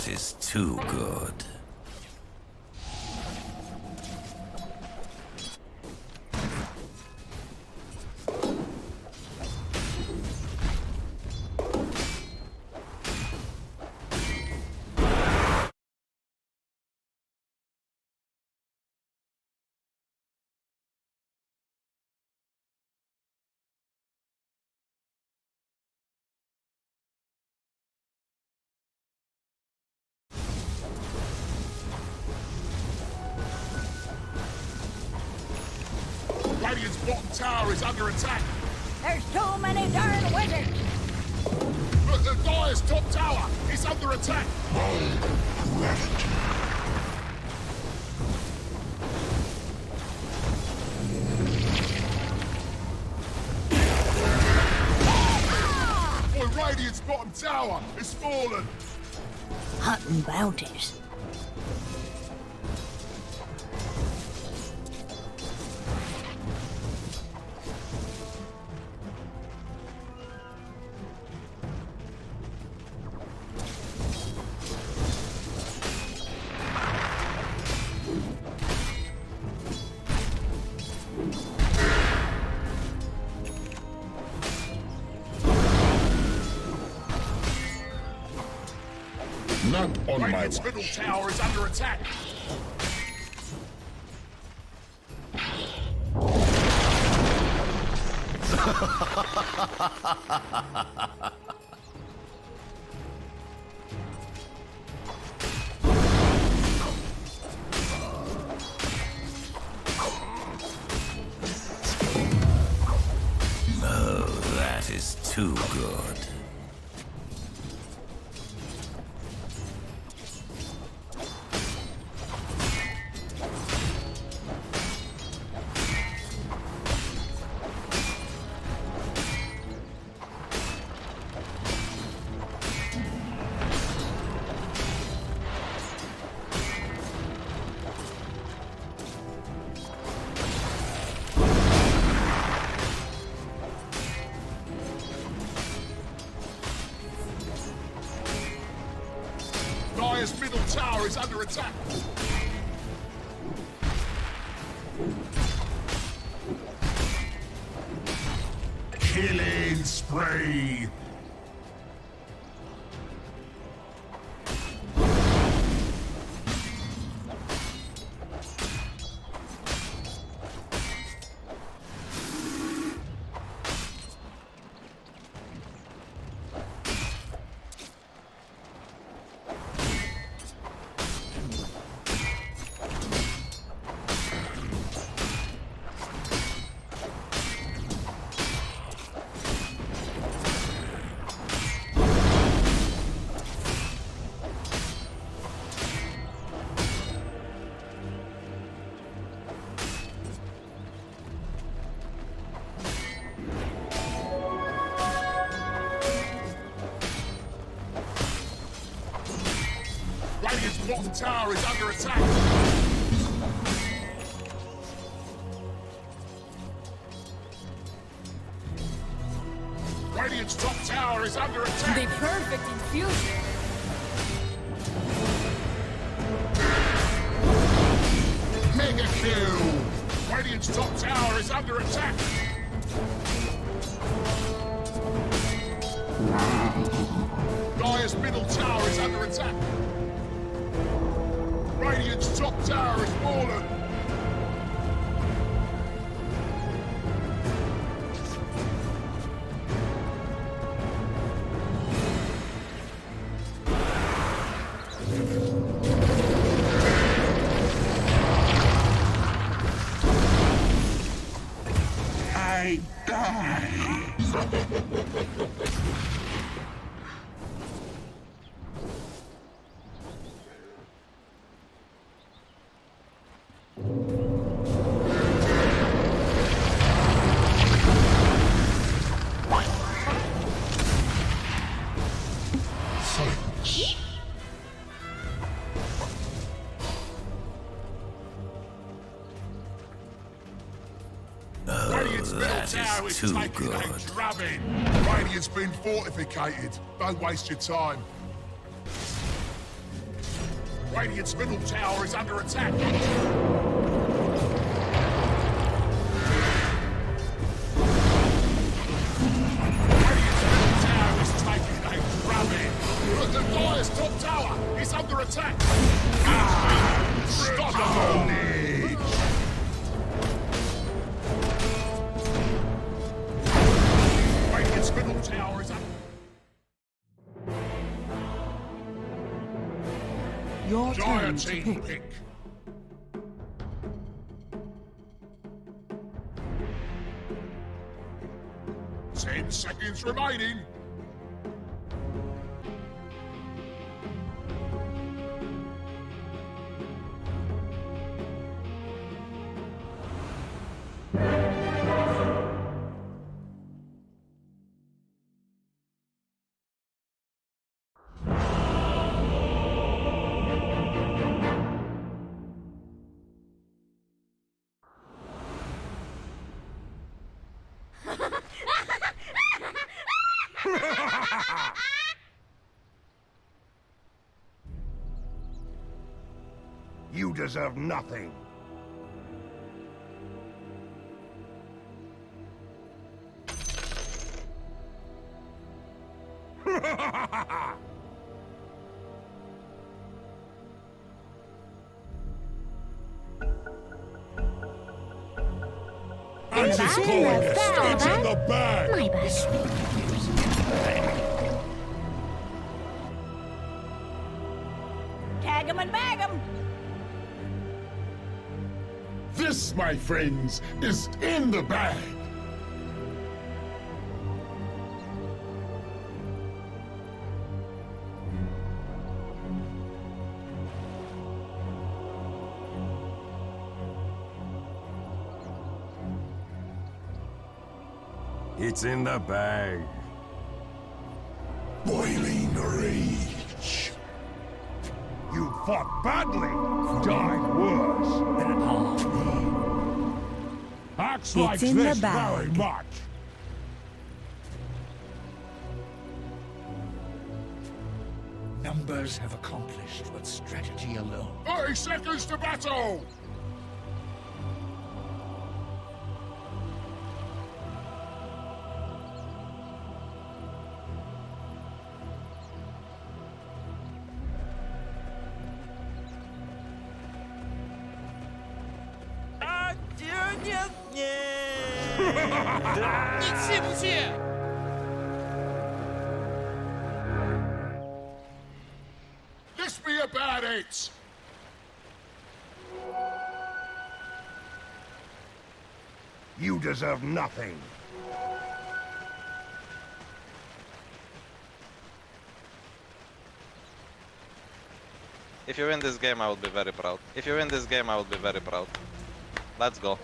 that is too good. Radiant's bottom tower is under attack. There's too many darn wizards! Look, the Dire's top tower is under attack. Boy, Radiant's bottom tower is fallen. Hunting bounties. Not on my Radiant's watch. middle tower is under attack. Oh, that is too good. Dire's middle tower is under attack. Killing spree. Radiant's bottom tower is under attack. Radiant's top tower is under attack. The perfect infusion! Mega kill. Radiant's top tower is under attack. Dire's middle tower is under attack. Radiant's top tower is fallen. I die. Silence. Radiant's middle that tower is is too taking good. a drubbing. Radiant's been fortificated. Don't waste your time. Radiant's middle tower is under attack. Radiant's middle tower is taking a drubbing. The Dire's top tower is under attack. Unstoppable. Radiant's middle tower is under. Your Dire turn to team pick. pick. Ten seconds remaining. You deserve nothing. It's in the bag. My best. Tag 'em and bag 'em. This, my friends, is in the bag. It's in the bag. Boiling rage. You fought badly, died worse. Acts It's like in the this bag. very much. Numbers have accomplished what strategy alone. 30 seconds to battle. This be about it. You deserve nothing. If you win this game, I will be very proud. If you win this game, I will be very proud. Let's go.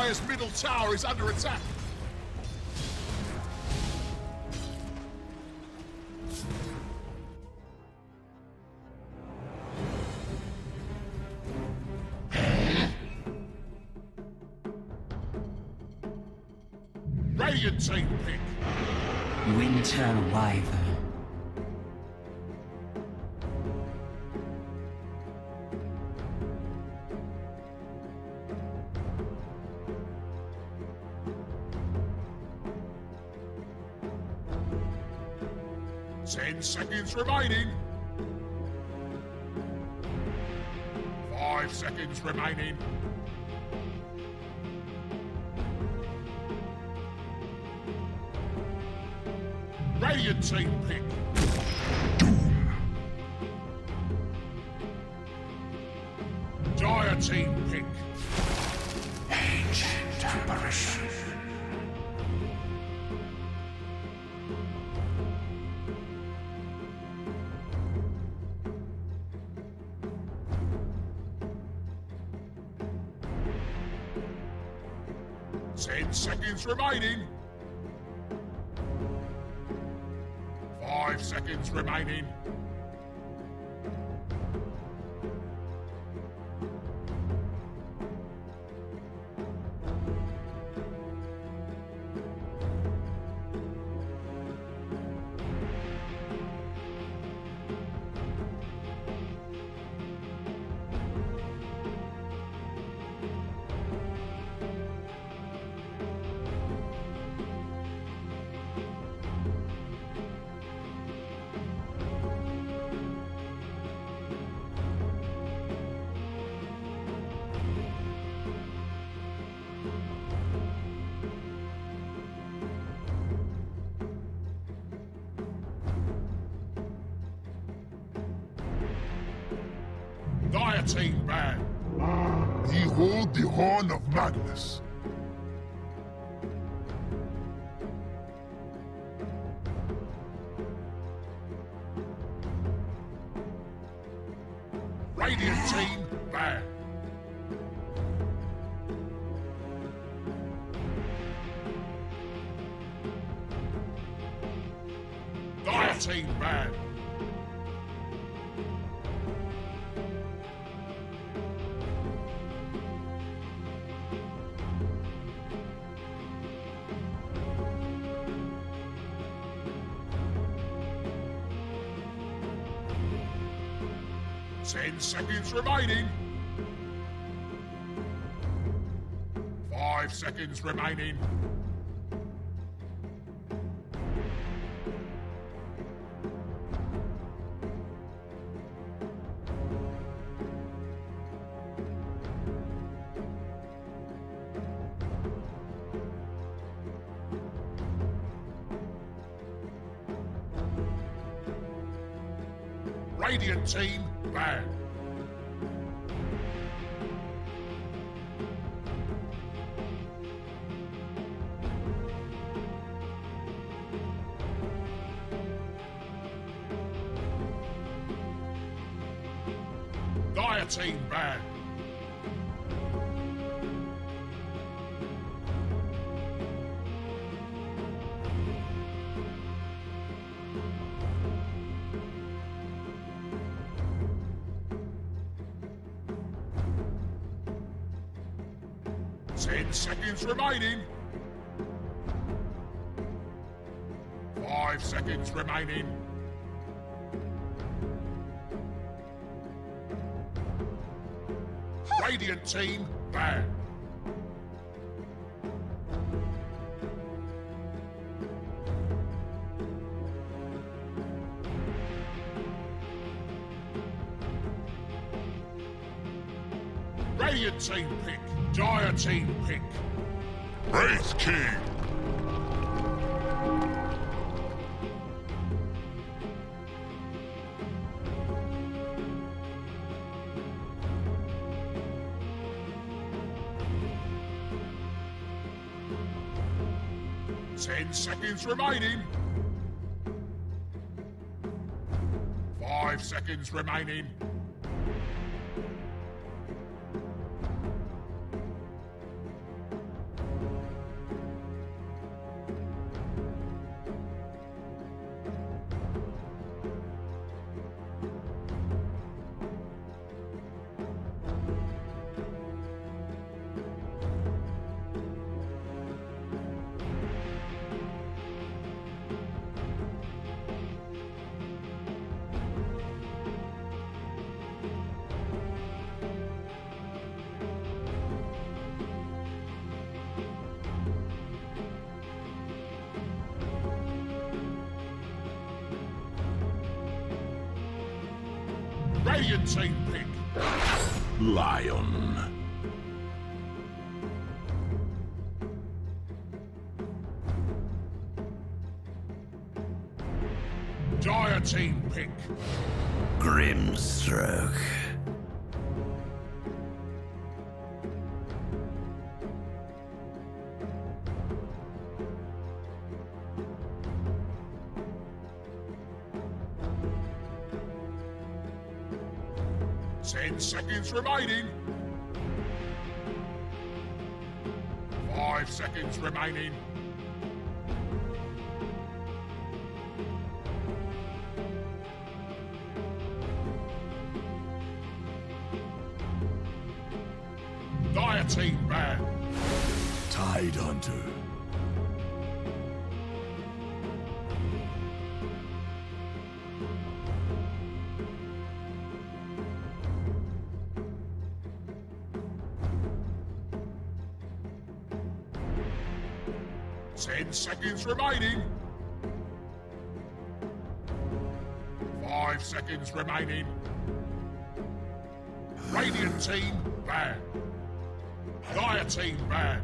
Dire's middle tower is under attack. Radiant team pick. Winter Wyvern. 10 seconds remaining. 5 seconds remaining. Radiant team pick. Dire team pick. Ancient apparition. Ten seconds remaining. 5 seconds remaining. Dire team ban. Behold the horn of madness. Radiant team ban. Dire team ban. Ten seconds remaining. 5 seconds remaining. Radiant team ban. Dire team ban. Ten seconds remaining. 5 seconds remaining. Radiant team ban. Radiant team pick. Dire team pick. Wraith King. Ten seconds remaining. 5 seconds remaining. Radiant team pick. Lion. Dire team pick. Grimstroke. Ten seconds remaining. 5 seconds remaining. Dire team ban. Tide Hunter. Ten seconds remaining. 5 seconds remaining. Radiant team ban. Dire team ban.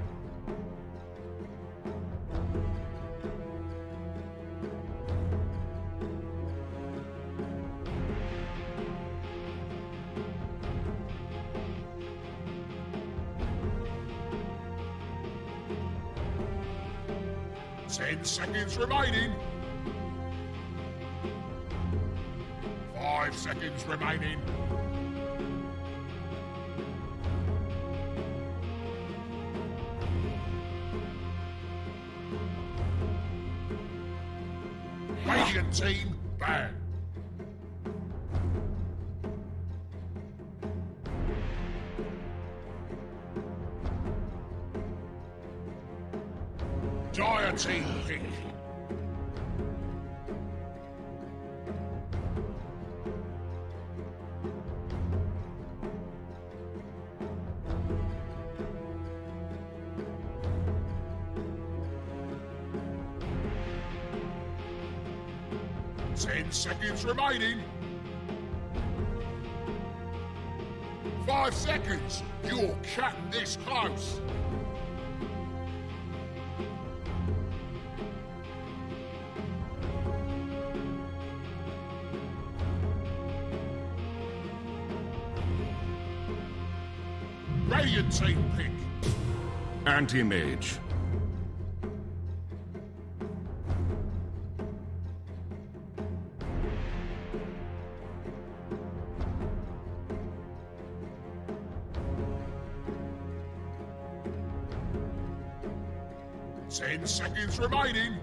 Ten seconds remaining. 5 seconds remaining. Radiant team ban. Dire team pick. Ten seconds remaining. 5 seconds. You're cutting this close. Radiant team pick. Anti-mage. Ten seconds remaining.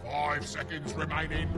5 seconds remaining.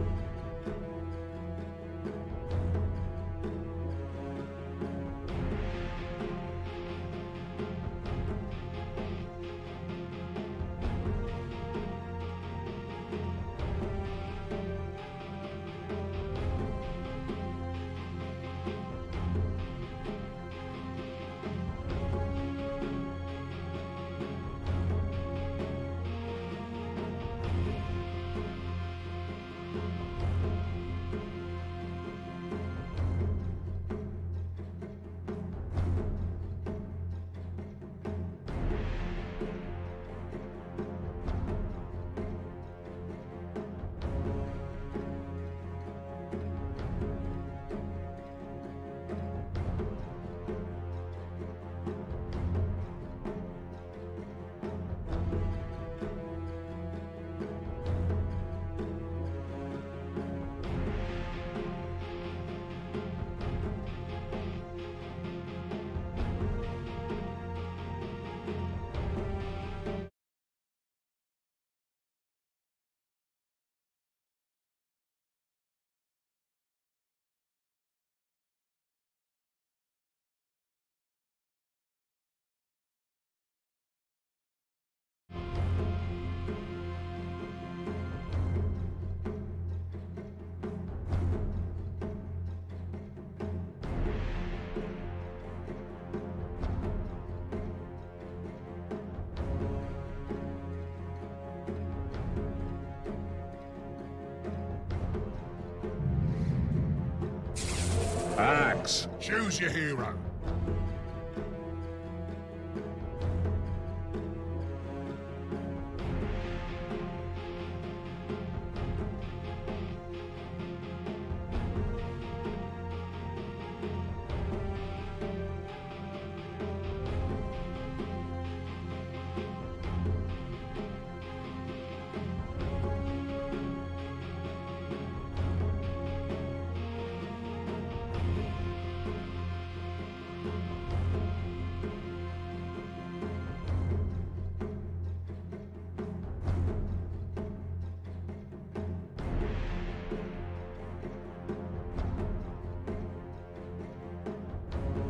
Axe. Choose your hero.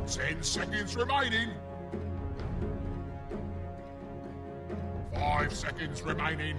Ten seconds remaining. 5 seconds remaining.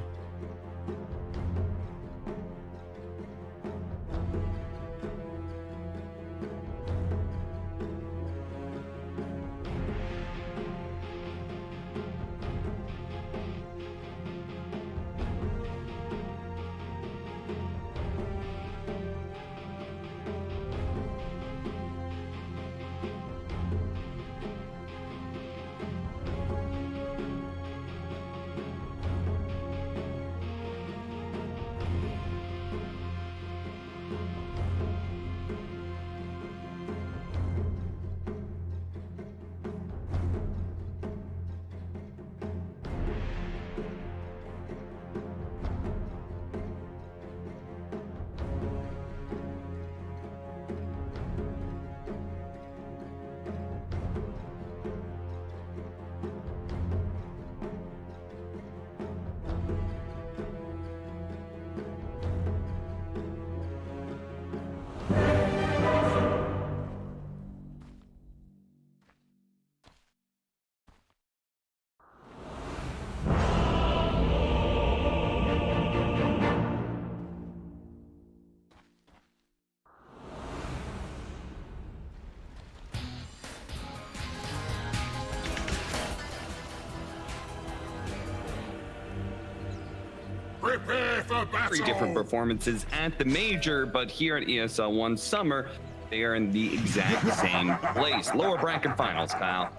Prepare for battle! Three different performances at the major, but here at ESL One Summer, they are in the exact same place. Lower bracket finals, Kyle.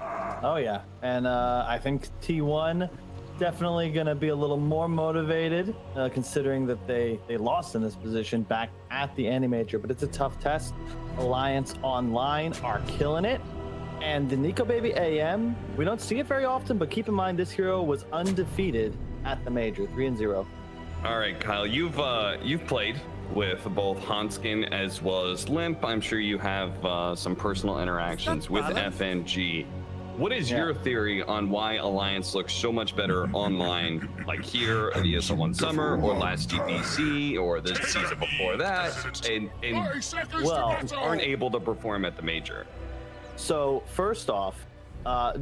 Oh yeah, and I think T1 definitely gonna be a little more motivated, considering that they lost in this position back at the Animajor, but it's a tough test. Alliance Online are killing it. And the Nico Baby AM, we don't see it very often, but keep in mind this hero was undefeated at the major, 3-0. All right, Kyle, you've played with both Hanskin as well as Limp. I'm sure you have some personal interactions with FNG. What is your theory on why Alliance looks so much better online, like here at ESL One Summer or last GPC or the season before that, and aren't able to perform at the major? So first off,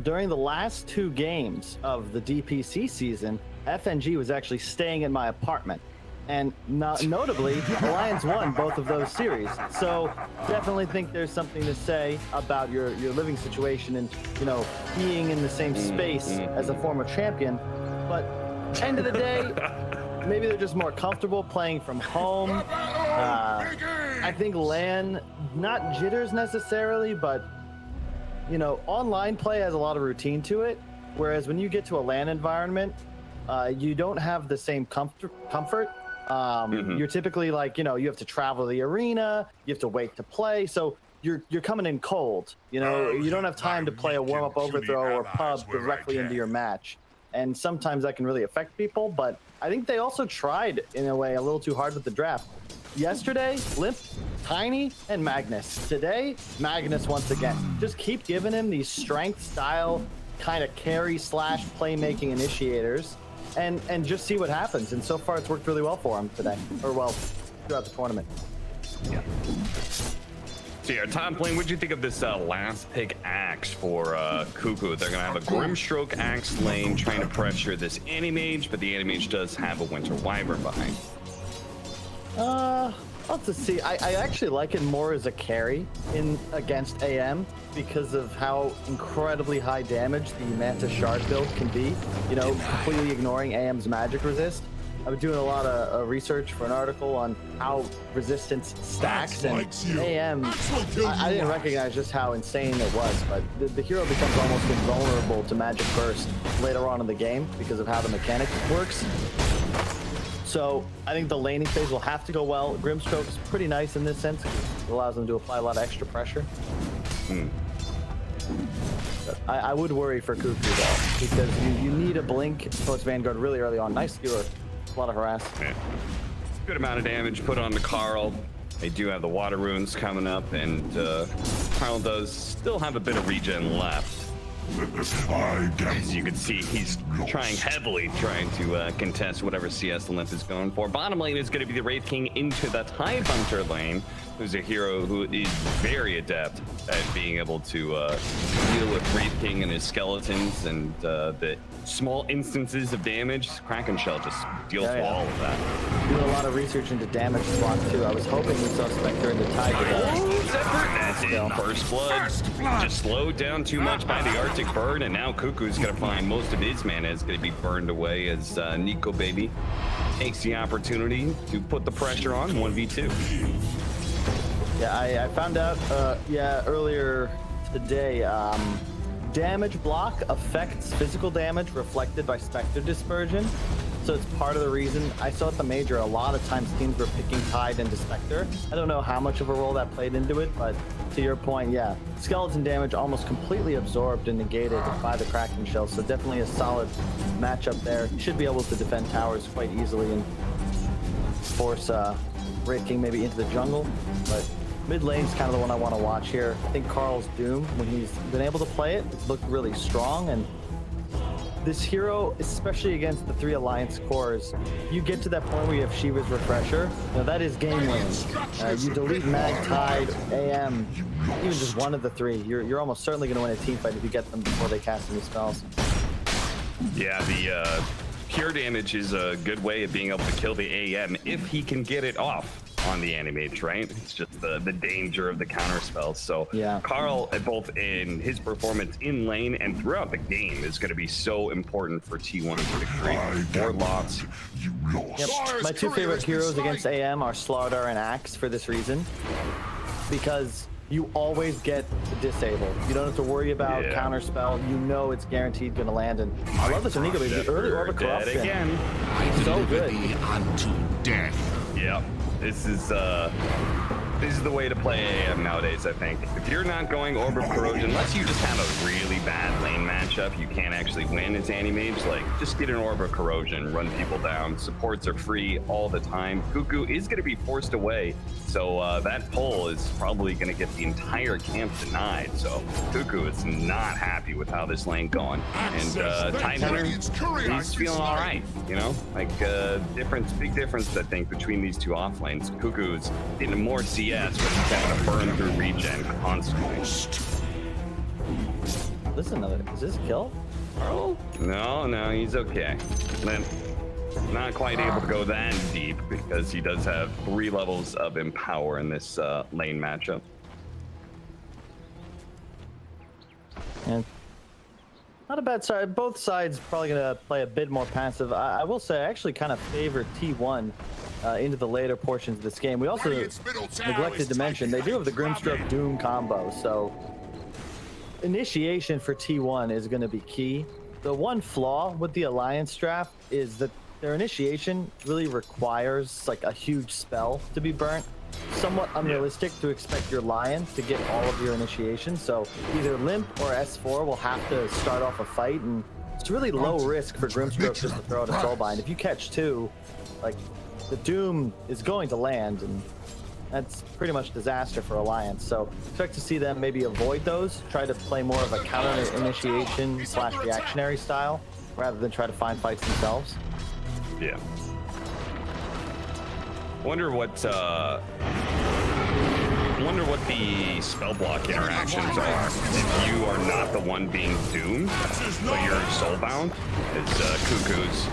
during the last 2 games of the DPC season, FNG was actually staying in my apartment. And notably, Alliance won both of those series. So definitely think there's something to say about your living situation and, you know, being in the same space as a former champion. But end of the day, maybe they're just more comfortable playing from home. I think LAN, not jitters necessarily, but, you know, online play has a lot of routine to it. Whereas when you get to a LAN environment, you don't have the same comfort. You're typically like, you know, you have to travel to the arena, you have to wait to play, so you're coming in cold. You know, you don't have time to play a warm-up overthrow or pub directly into your match. And sometimes that can really affect people, but I think they also tried, in a way, a little too hard with the draft. Yesterday, Limp, Tiny, and Magnus. Today, Magnus once again. Just keep giving him these strength style kind of carry / playmaking initiators. And just see what happens. And so far, it's worked really well for him today, or well, throughout the tournament. Yeah. So yeah, top lane, what'd you think of this last pick Axe for Cuckoo? They're gonna have a Grimstroke Axe lane trying to pressure this Animage, but the Animage does have a Winter Wyvern behind. I'll have to see. I actually like it more as a carry against AM because of how incredibly high damage the Manta Shard build can be. You know, completely ignoring AM's magic resist. I've been doing a lot of research for an article on how resistance stacks, and AM, I didn't recognize just how insane it was, but the hero becomes almost invulnerable to Magic Burst later on in the game because of how the mechanic works. So I think the laning phase will have to go well. Grimstroke is pretty nice in this sense. It allows them to apply a lot of extra pressure. I would worry for Cuckoo though, because you need a blink post Vanguard really early on. Nice skewer. A lot of harass. Yeah. Good amount of damage put on to Carl. They do have the water runes coming up, and Carl does still have a bit of regen left. As you can see, he's trying to contest whatever CS the Limp is going for. Bottom lane is going to be the Wraith King into the Tide Hunter lane, who's a hero who is very adept at being able to deal with Wraith King and his skeletons and the small instances of damage. Kraken Shell just deals with all of that. Doing a lot of research into damage block too. I was hoping we saw Spectre in the Tide. That's it. First blood. Just slowed down too much by the Arctic Bird, and now Cuckoo's gonna find most of his mana is gonna be burned away as Nico Baby takes the opportunity to put the pressure on 1v2. Yeah, I found out earlier today, damage block affects physical damage reflected by Spectre Dispersion. So it's part of the reason I saw at the major a lot of times teams were picking Tide into Spectre. I don't know how much of a role that played into it, but to your point, yeah, skeleton damage almost completely absorbed and negated by the Kraken Shell. So definitely a solid matchup there. You should be able to defend towers quite easily and force Wraith King maybe into the jungle, but mid lane's kind of the one I want to watch here. I think Carl's Doom, when he's been able to play it, it's looked really strong, and this hero, especially against the 3 Alliance cores, you get to that point where you have Shiva's Refresher. Now that is game winning. You delete Mag, Tide, AM, even just one of the 3, you're almost certainly going to win a team fight if you get them before they cast any spells. Yeah, the pure damage is a good way of being able to kill the AM if he can get it off on the Animage, right? It's just the danger of the counter spells. So yeah, Carl, both in his performance in lane and throughout the game, is going to be so important for T1's victory. More lots. Yep. My 2 favorite heroes against AM are Slardar and Axe for this reason, because you always get the disable. You don't have to worry about counter spell. You know it's guaranteed going to land. And I love this Nico, the early Orbit Corruption. Again. So good. Unto death. Yeah. This is the way to play AM nowadays, I think. If you're not going Orb of Corrosion, unless you just have a really bad lane matchup, you can't actually win as Anti-Mage, like, just get an Orb of Corrosion, run people down. Supports are free all the time. Cuckoo is going to be forced away, so that pull is probably going to get the entire camp denied. So Cuckoo is not happy with how this lane going. And Tide Hunter, he's feeling all right, you know? Like, big difference, I think, between these 2 off lanes. Cuckoo's getting more CS, but he's having to burn through regen constantly. This is another. Is this a kill? Oh no, he's okay. Then not quite able to go that deep because he does have 3 levels of Empower in this lane matchup. And not a bad side. Both sides probably going to play a bit more passive. I will say I actually kind of favor T1 into the later portions of this game. We also neglected to mention they do have the Grimstroke Doom combo, so initiation for T1 is going to be key. The one flaw with the Alliance draft is that their initiation really requires like a huge spell to be burnt. Somewhat unrealistic to expect your Lion to get all of your initiation, so either Limp or S4 will have to start off a fight, and it's really low risk for Grimstroke just to throw out a Soulbind. If you catch 2, like, the Doom is going to land, and that's pretty much disaster for Alliance. So expect to see them maybe avoid those, try to play more of a counter initiation / reactionary style, rather than try to find fights themselves. Yeah. Wonder what the spell block interactions are if you are not the one being doomed, but you're soulbound. It's Cuckoo's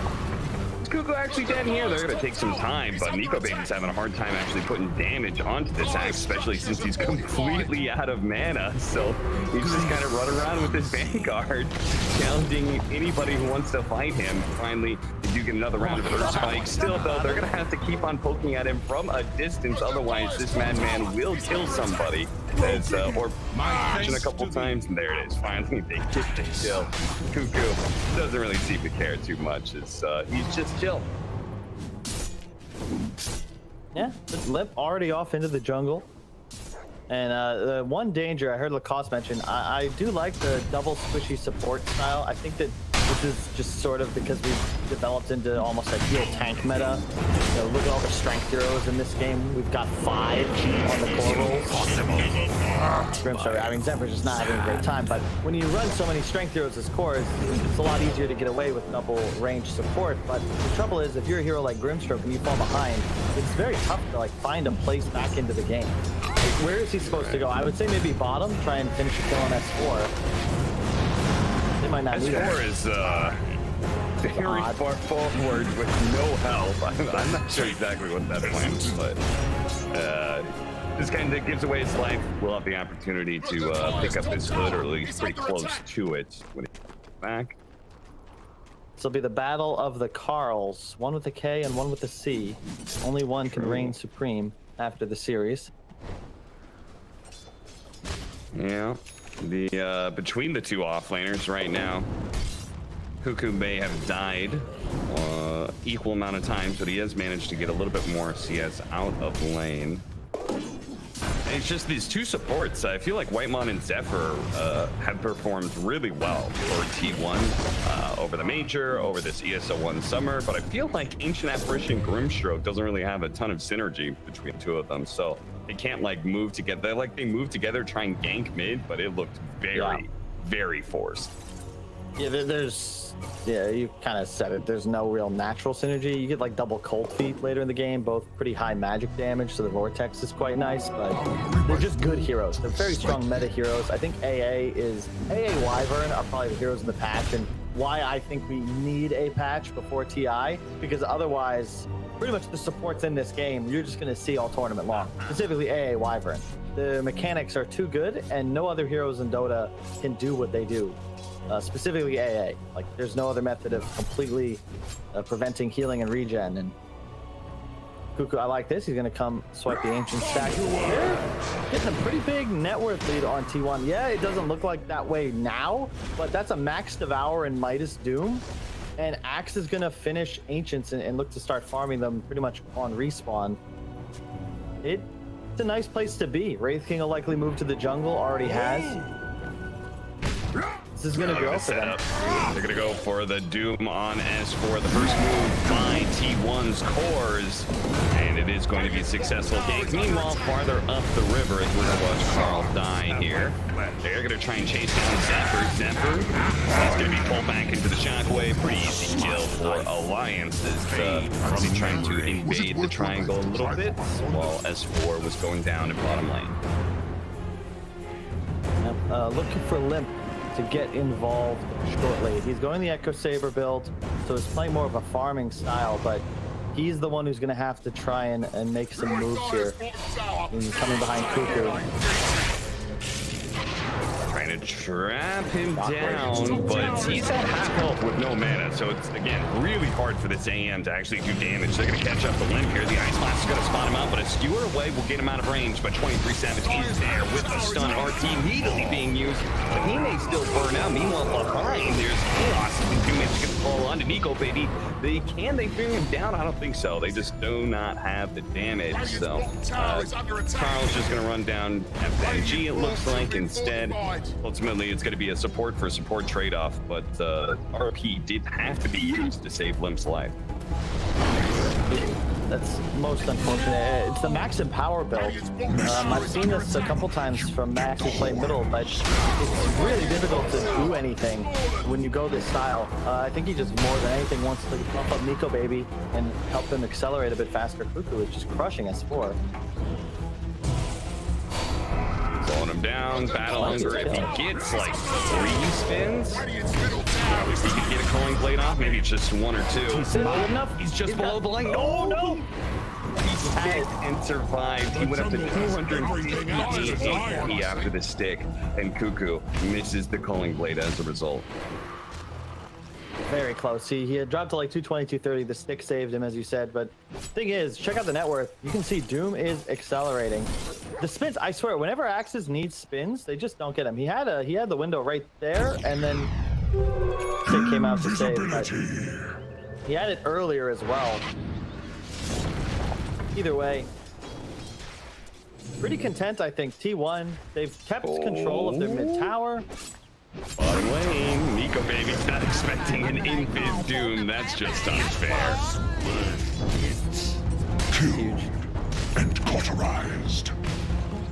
Cuckoo actually dead here? They're gonna take some time, but Nico Baby's having a hard time actually putting damage onto this axe, especially since he's completely out of mana. So he's just kind of running around with his Vanguard, challenging anybody who wants to fight him. Finally, they do get another round of first spike. Still, though, they're gonna have to keep on poking at him from a distance, otherwise this madman will kill somebody. As, or pushing a couple times, and there it is. Finally, they get the kill. Cuckoo doesn't really seem to care too much. It's he's just chill. Yeah, Limp already off into the jungle. And the one danger I heard Lacoste mention, I do like the double squishy support style. I think that this is just sort of because we've developed into almost a heal tank meta. You know, look at all the strength heroes in this game. We've got 5 on the core rolls. Grimstar, I mean, Zephyr's just not having a great time, but when you run so many strength heroes as cores, it's a lot easier to get away with double range support. But the trouble is, if you're a hero like Grimstroke and you fall behind, it's very tough to like find a place back into the game. Like, where is he supposed to go? I would say maybe bottom, try and finish a kill on S4. They might not need it. S4 is very far forward with no help. I'm not sure exactly what that plan is, but this kind of gives away his life. We'll have the opportunity to pick up his hood, or at least pretty close to it when he comes back. This will be the battle of the Carls, one with a K and one with a C. Only one can reign supreme after the series. Yeah, the between the two offlaners right now, Cuckoo may have died equal amount of times, but he has managed to get a little bit more CS out of lane. And it's just these two supports. I feel like Whitemon and Zephyr have performed really well for T1 over the Major, over this ESL One Summer, but I feel like Ancient Apparition Grimstroke doesn't really have a ton of synergy between the two of them, so they can't like move together. They move together, try and gank mid, but it looked very forced. Yeah, yeah, you kind of said it. There's no real natural synergy. You get like double cold feet later in the game, both pretty high magic damage, so the Vortex is quite nice, but they're just good heroes. They're very strong meta heroes. I think AA Wyvern are probably the heroes in the patch, and why I think we need a patch before TI, because otherwise, pretty much the supports in this game, you're just going to see all tournament long, specifically AA Wyvern. The mechanics are too good, and no other heroes in Dota can do what they do. Specifically AA. Like, there's no other method of completely preventing healing and regen. And Cuckoo, I like this. He's going to come swipe the Ancient stack. They're getting a pretty big net worth lead on T1. Yeah, it doesn't look like that way now, but that's a Max Devour and Midas Doom. And Axe is going to finish Ancients and look to start farming them pretty much on respawn. It's a nice place to be. Wraith King will likely move to the jungle, already has. This is gonna go for them. They're gonna go for the Doom on S4. The first move by T1's cores, and it is going to be a successful gank. Meanwhile, farther up the river, as we're gonna watch Carl die here. They're gonna try and chase down Zephyr. He's gonna be pulled back into the shockwave. Pretty easy kill for Alliances. Probably trying to invade the triangle a little bit, while S4 was going down in bottom lane. Looking for Limp to get involved shortly. He's going the Echo Saber build, so he's playing more of a farming style, but he's the one who's going to have to try and make some moves here. And coming behind Cuckoo. Trying to trap him down, but he's at half health with no mana, so it's, again, really hard for this AM to actually do damage. They're going to catch up the Limp here. The Ice Blast is going to spot him out, but a skewer away will get him out of range, but 23 Savage is there with the stun RT immediately being used, but he may still burn out. Meanwhile, behind, there's Chaos. He's doing it to get the ball onto Nico, baby. They bring him down? I don't think so. They just do not have the damage, so Carl's just going to run down FNG, it looks like, instead. Ultimately, it's going to be a support for support trade-off, but RP did have to be used to save Limp's life. That's most unfortunate. It's the Max and Power build. I've seen this a couple times from Max who play middle, but it's really difficult to do anything when you go this style. I think he just more than anything wants to bump up Nico Baby and help them accelerate a bit faster. Cuckoo is just crushing S4. Slowing him down, Battle Hunger. If he gets like 3 spins, tower is He can get a calling blade off. Maybe it's just one or two. Is it good enough? He's just He's below got- the line. Oh, no. He hit and survived. He went up to 258 HP after the stick, and Cuckoo misses the calling blade as a result. Very close. He had dropped to like 220, 230. The stick saved him, as you said. But thing is, check out the net worth. You can see Doom is accelerating. The spins, I swear, whenever Axes need spins, they just don't get him. He had the window right there, and then stick came out to save. But he had it earlier as well. Either way, pretty content, I think. T1, they've kept control of their mid tower. Bottom lane, Nico Baby's not expecting an invis Doom. That's just unfair. Killed and cauterized.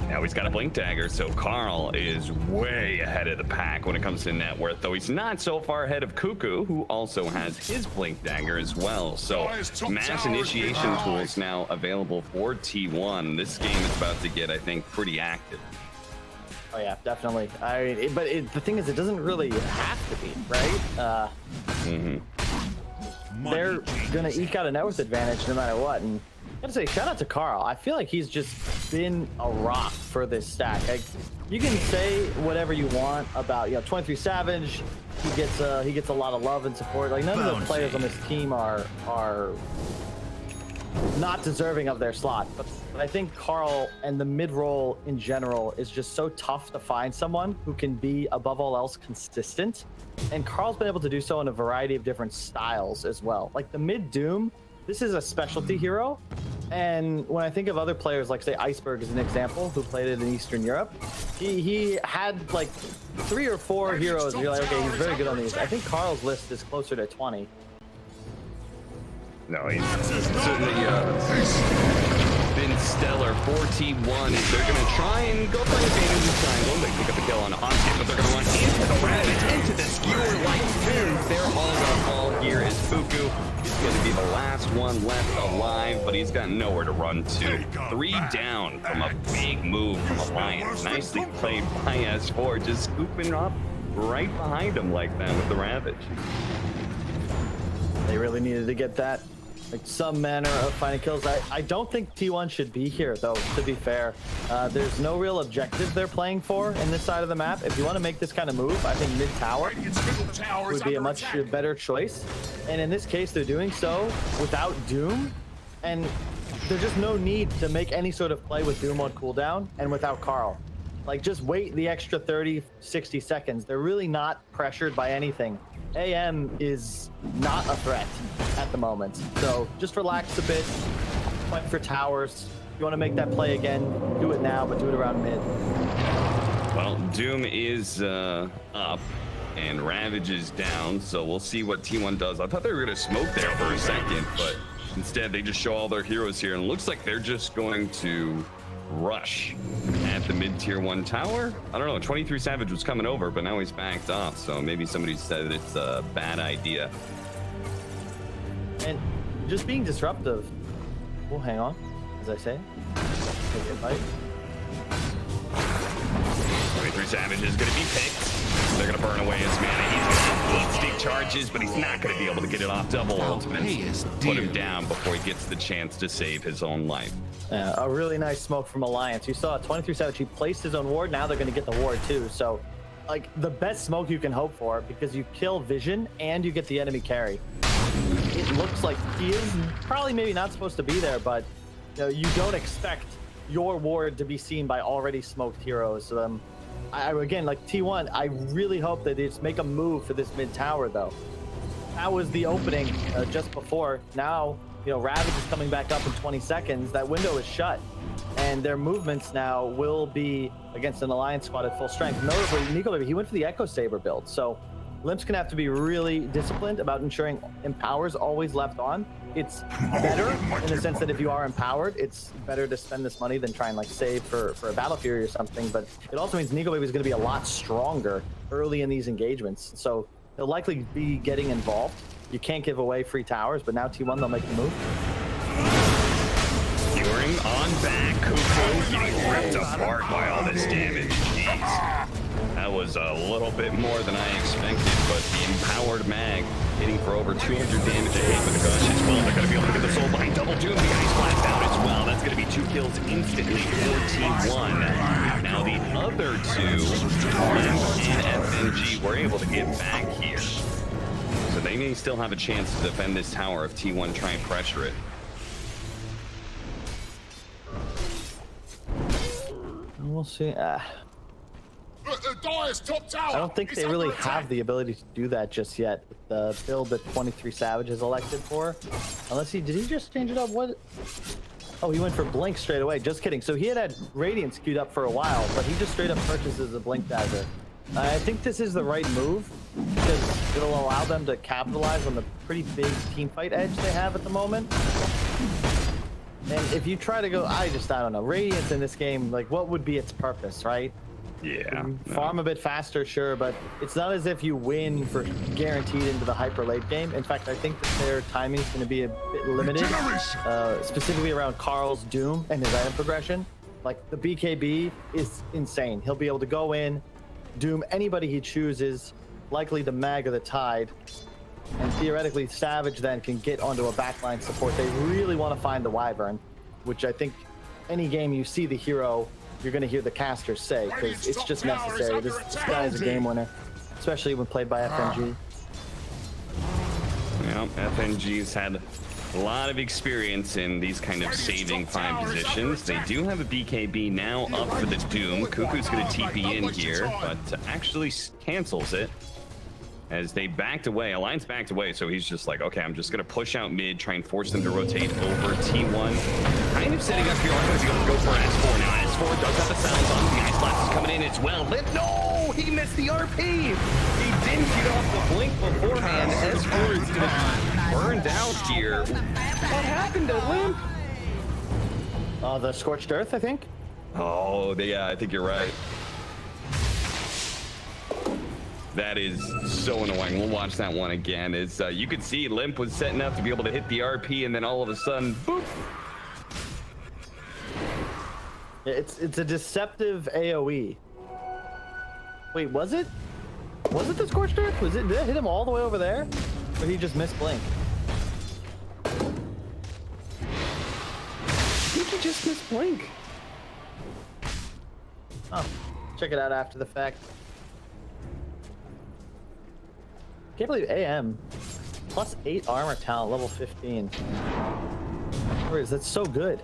Now he's got a blink dagger, so Carl is way ahead of the pack when it comes to net worth, though he's not so far ahead of Cuckoo, who also has his blink dagger as well. So mass initiation tools now available for T1. This game is about to get, I think, pretty active. Oh yeah, definitely. The thing is, it doesn't really have to be, right? They're gonna eke out a net worth advantage no matter what. And I gotta say, shout out to Carl. I feel like he's just been a rock for this stack. Like, you can say whatever you want about 23 Savage. He gets a lot of love and support. Like, none of the players on this team are not deserving of their slot. But I think Carl and the mid roll in general is just so tough to find someone who can be above all else consistent. And Carl's been able to do so in a variety of different styles as well. Like the mid Doom, this is a specialty hero. And when I think of other players, like say Iceberg as an example, who played it in Eastern Europe, he had like 3 or 4 heroes. And you're like, okay, he's very good on these. I think Carl's list is closer to 20. No, he's certainly been stellar for T1. They're going to try and go for an advantage in triangle. They pick up a kill on Honskin, but they're going to run into the Ravage, into the skewer like fins. They're all going to fall here as Fuku is going to be the last one left alive, but he's got nowhere to run to. 3 down from a big move from Alliance. Nicely played by S4, just scooping up right behind him like that with the Ravage. They really needed to get that, like, some manner of finding kills. I don't think T1 should be here, though, to be fair. There's no real objective they're playing for in this side of the map. If you want to make this kind of move, I think mid-tower would be a much better choice. And in this case, they're doing so without Doom. And there's just no need to make any sort of play with Doom on cooldown and without Carl. Like, just wait the extra 30, 60 seconds. They're really not pressured by anything. AM is not a threat at the moment. So just relax a bit, fight for towers. If you want to make that play again, do it now, but do it around mid. Well, Doom is up and Ravage is down, so we'll see what T1 does. I thought they were going to smoke there for a second, but instead they just show all their heroes here, and it looks like they're just going to rush at the mid-tier 1 tower. I don't know, 23 Savage was coming over, but now he's backed off, so maybe somebody said it's a bad idea. And just being disruptive. Oh, hang on, as I say. Take a bite. 23 Savage is going to be picked. They're going to burn away his mana. He's going to stick charges, but he's not going to be able to get it off double ultimates. Put him down before he gets the chance to save his own life. Yeah, a really nice smoke from Alliance. You saw 23 Savage, he placed his own ward. Now they're going to get the ward too. So, like, the best smoke you can hope for, because you kill Vision and you get the enemy carry. It looks like he is probably maybe not supposed to be there, but you don't expect your ward to be seen by already smoked heroes. Again, like T1, I really hope that they just make a move for this mid tower, though. That was the opening just before. Now, Ravage is coming back up in 20 seconds. That window is shut, and their movements now will be against an Alliance squad at full strength. Notably, Nico Baby, he went for the Echo Saber build, so Limp's gonna have to be really disciplined about ensuring Empower's always left on. It's better in the sense that if you are empowered, it's better to spend this money than try and like save for a Battle Fury or something. But it also means Nico Baby is going to be a lot stronger early in these engagements. So he'll likely be getting involved. You can't give away free towers, but now T1, they'll make the move. Skewering on back, Kuko getting ripped apart by all this damage. Jeez. That That was a little bit more than I expected, but the empowered mag hitting for over 200 damage a hit with the gush as well. They're going to be able to get the soul behind double doom. The ice blast out as well. That's going to be 2 kills instantly for T1. Now the other two, Limp and FNG, were able to get back here. So they may still have a chance to defend this tower if T1 try and pressure it. We'll see. The Dire's top tower. I don't think they really have the ability to do that just yet. The build that 23 Savage is elected for, unless did he just change it up? What? Oh, he went for Blink straight away. Just kidding. So he had Radiance queued up for a while, but he just straight up purchases a Blink Dagger. I think this is the right move because it'll allow them to capitalize on the pretty big team fight edge they have at the moment. And if you try to go, I don't know, Radiance in this game, like what would be its purpose, right? Yeah. Farm a bit faster, sure, but it's not as if you win for guaranteed into the hyper late game. In fact, I think that their timing is going to be a bit limited, specifically around Carl's Doom and his item progression. Like the BKB is insane. He'll be able to go in, Doom anybody he chooses, likely the Mag or the Tide, and theoretically Savage then can get onto a backline support. They really want to find the Wyvern, which I think any game you see the hero, you're going to hear the casters say, because it's just necessary. This guy is a game winner, especially when played by FNG. Yeah, FNG's had a lot of experience in these kind of saving 5 positions. They do have a BKB now up for the Doom. Cuckoo's going to TP in here, but actually cancels it as they backed away. Alliance backed away, so he's just like, okay, I'm just going to push out mid, try and force them to rotate over T1. Kind of setting up here. He's going to go for S4 now. S4 does have the sounds on. The ice blast is coming in as well. No! He missed the RP! He didn't get off the blink beforehand. S4 is going to be burned out here. What happened to Limp? The Scorched Earth, I think. Oh, yeah, I think you're right. That is so annoying. We'll watch that one again. As you could see, Limp was setting up to be able to hit the RP, and then all of a sudden, boop. It's a deceptive AoE. Wait, was it? Was it the Scorched Earth? Did it hit him all the way over there? Or did he just miss Blink? I think he just missed Blink. Oh, check it out after the fact. Can't believe AM plus 8 armor talent, level 15. That's so good.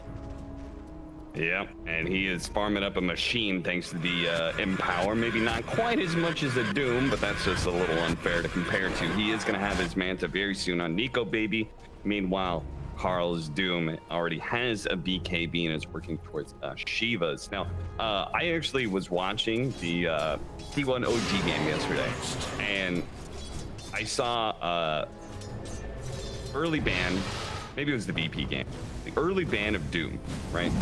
Yeah, and he is farming up a machine thanks to the Empower. Maybe not quite as much as a Doom, but that's just a little unfair to compare to. He is going to have his Manta very soon on Nico Baby. Meanwhile, Carl's Doom already has a BKB and is working towards Shiva's. Now, I actually was watching the T1 OG game yesterday, and I saw early ban, maybe it was the BP game, the early ban of Doom, right?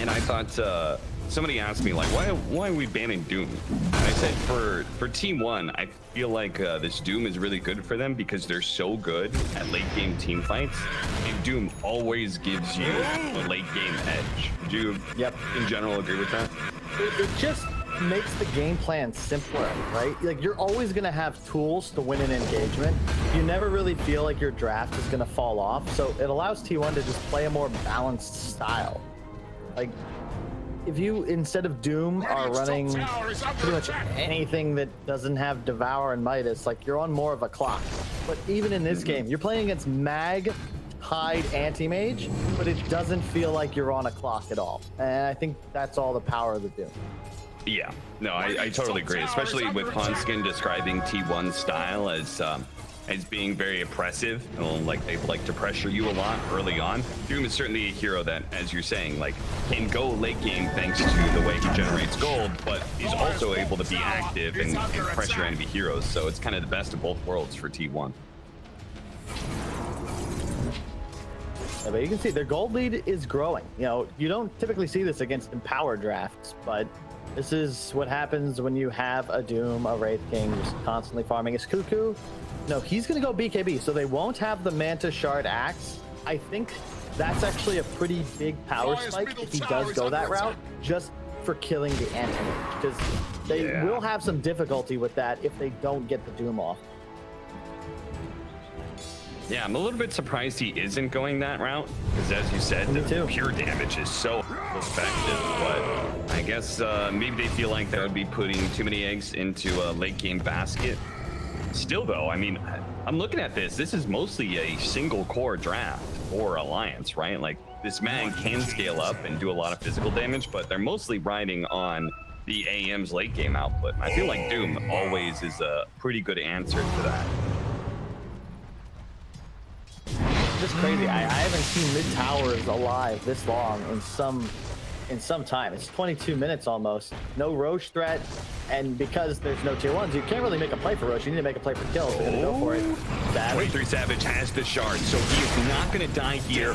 And I thought, somebody asked me, like, why are we banning Doom? And I said, for T1, I feel like this Doom is really good for them because they're so good at late game team fights, and Doom always gives you a late game edge. Do you, in general, agree with that? It just makes the game plan simpler, right? Like, you're always going to have tools to win an engagement. You never really feel like your draft is going to fall off, so it allows T1 to just play a more balanced style. Like, if you, instead of Doom, are running pretty much anything that doesn't have Devour and Midas, like, you're on more of a clock. But even in this game, you're playing against Mag, Tide, Anti-Mage, but it doesn't feel like you're on a clock at all. And I think that's all the power of the Doom. Yeah, no, I totally agree, especially with Hanskin describing T1's style as being very oppressive. Like, they like to pressure you a lot early on. Doom is certainly a hero that, as you're saying, like, can go late game thanks to the way he generates gold, but is also able to be active and pressure enemy heroes. So it's kind of the best of both worlds for T1. Yeah, but you can see their gold lead is growing. You know, you don't typically see this against Empower drafts, but this is what happens when you have a Doom, a Wraith King, just constantly farming his Cuckoo. No, he's going to go BKB, so they won't have the Manta Shard Axe. I think that's actually a pretty big power spike if he does go that route, just for killing the Anti-Mage. Because They will have some difficulty with that if they don't get the Doom off. Yeah, I'm a little bit surprised he isn't going that route, because as you said, the pure damage is so effective, but I guess maybe they feel like that would be putting too many eggs into a late game basket. Still though, I mean, I'm looking at this is mostly a single core draft for Alliance, right? Like, this man can scale up and do a lot of physical damage, but they're mostly riding on the AM's late game output. I feel like Doom always is a pretty good answer to that. Just crazy. I haven't seen mid towers alive this long in some time. It's 22 minutes almost. No Roche threat, and because there's no tier 1s, you can't really make a play for Roche. You need to make a play for kills. They're gonna go for it. Savage. 23 Savage has the shard, so he is not gonna die here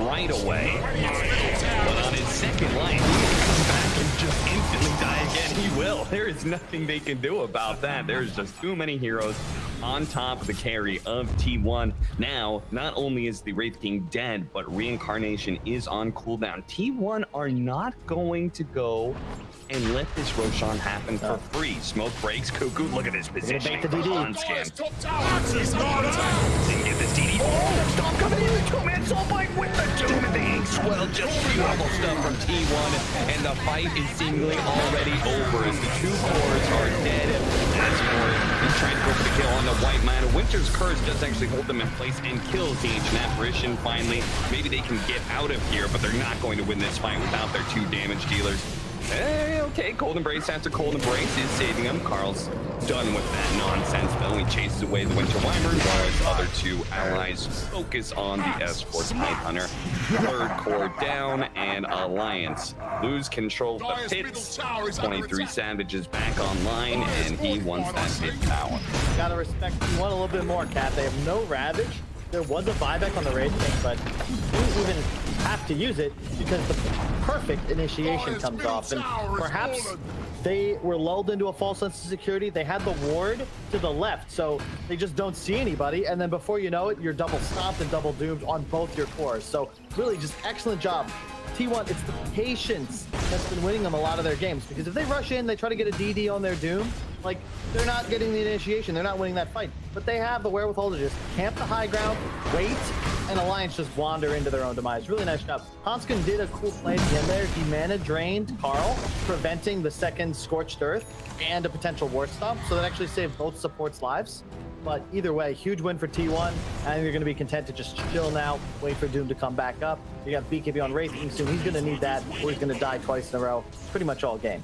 right away. But on his second life, he can come back and just instantly die again. He will. There is nothing they can do about that. There's just too many heroes on top of the carry of T1. Now, not only is the Wraith King dead, but reincarnation is on cooldown. T1 are not going to go and let this Roshan happen for free. Smoke breaks. Cuckoo, look at this position. The DD. On scan. Top tower. Didn't get this DD. Oh, stop coming in. The two-man soul fight with the Doom and the Inks. Well, just beautiful stuff from T1, and the fight is seemingly already over as the two cores are dead. As for he's trying to go for the kill on the white man. Winter's Curse does actually hold them in place and kills the Ancient Apparition finally. Maybe they can get out of here, but they're not going to win this fight without their 2 damage dealers. Hey, okay, Cold Embrace after Cold Embrace is saving him. Carl's done with that nonsense, though. He chases away the Winter Wyvern, while his other 2 allies focus on the Escort Night Hunter. 3rd core down, and Alliance lose control of the pits. 23 Savage is back online, and he wants that mid tower. Gotta respect T1 a little bit more, Cat. They have no Ravage. There was a buyback on the Wraith King, but you didn't even have to use it because the perfect initiation comes off. And perhaps they were lulled into a false sense of security. They had the ward to the left, so they just don't see anybody. And then before you know it, you're double stomped and double doomed on both your cores. So really just excellent job. T1, it's the patience that's been winning them a lot of their games, because if they rush in, they try to get a DD on their Doom, like, they're not getting the initiation, they're not winning that fight. But they have the wherewithal to just camp the high ground, wait, and Alliance just wander into their own demise. Really nice job. Hanskin did a cool play at the end there. He mana drained Carl, preventing the second Scorched Earth and a potential War Stomp, so that actually saved both supports' lives. But either way, huge win for T1. I think you're going to be content to just chill now, wait for Doom to come back up. You got BKB on Wraith King soon. He's going to need that, or he's going to die twice in a row pretty much all game.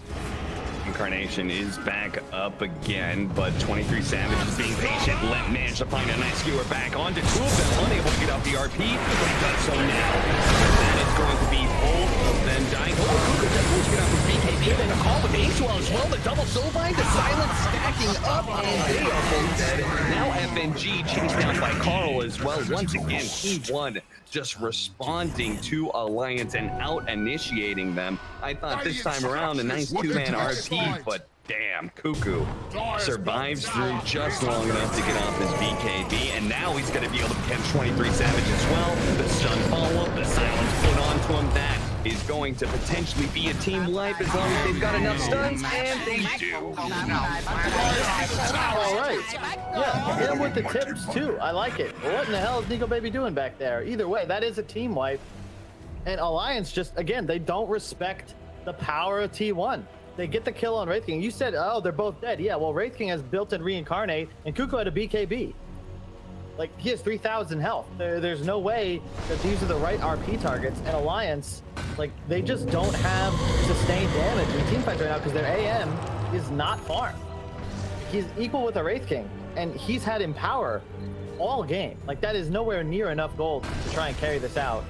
Incarnation is back up again, but 23 Savage is being patient. Let manage to find a nice skewer back onto 2 of them, unable to get out the RP, but he does so now. That is going to be both of them dying. Oh, Kuka definitely get out the BKB, and a call with the Angel as well. The double soulbind, the silence stacking up, and they are both dead. Now FNG chased down by Carl as well. Once again, T1 just responding to Alliance and out-initiating them. I thought this time around a nice 2-man RP, but damn, Cuckoo survives through just long enough to get off his BKB, and now he's going to be able to catch 23 Savage as well. The stun follow-up, the silence put onto him, that is going to potentially be a team wipe as long as they've got enough stuns, and they do. All right. Yeah, hit him with the tips, too. I like it. What in the hell is Nico Baby doing back there? Either way, that is a team wipe. And Alliance just, again, they don't respect the power of T1. They get the kill on Wraith King. You said, oh, they're both dead. Yeah, well, Wraith King has built-in reincarnate, and Kuko had a BKB. Like, he has 3,000 health. There's no way that these are the right RP targets. And Alliance, like, they just don't have sustained damage in teamfights right now because their AM is not farm. He's equal with a Wraith King, and he's had Empower all game. Like, that is nowhere near enough gold to try and carry this out.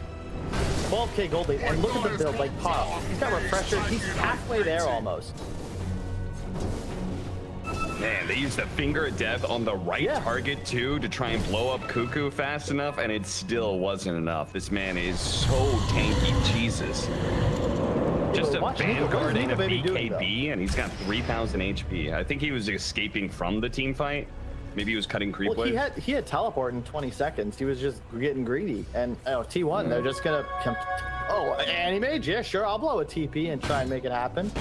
12k gold lead, and look at the build, like Carl. He's got Refresher, he's halfway there almost. Man, they used the Finger of Death on the right target too to try and blow up Cuckoo fast enough, and it still wasn't enough. This man is so tanky, Jesus. Just a vanguarding a BKB, and he's got 3,000 HP. I think he was escaping from the team fight. Maybe he was cutting creep wave. He had teleport in 20 seconds. He was just getting greedy. And T1, they're just gonna Anti-Mage, yeah, sure, I'll blow a TP and try and make it happen.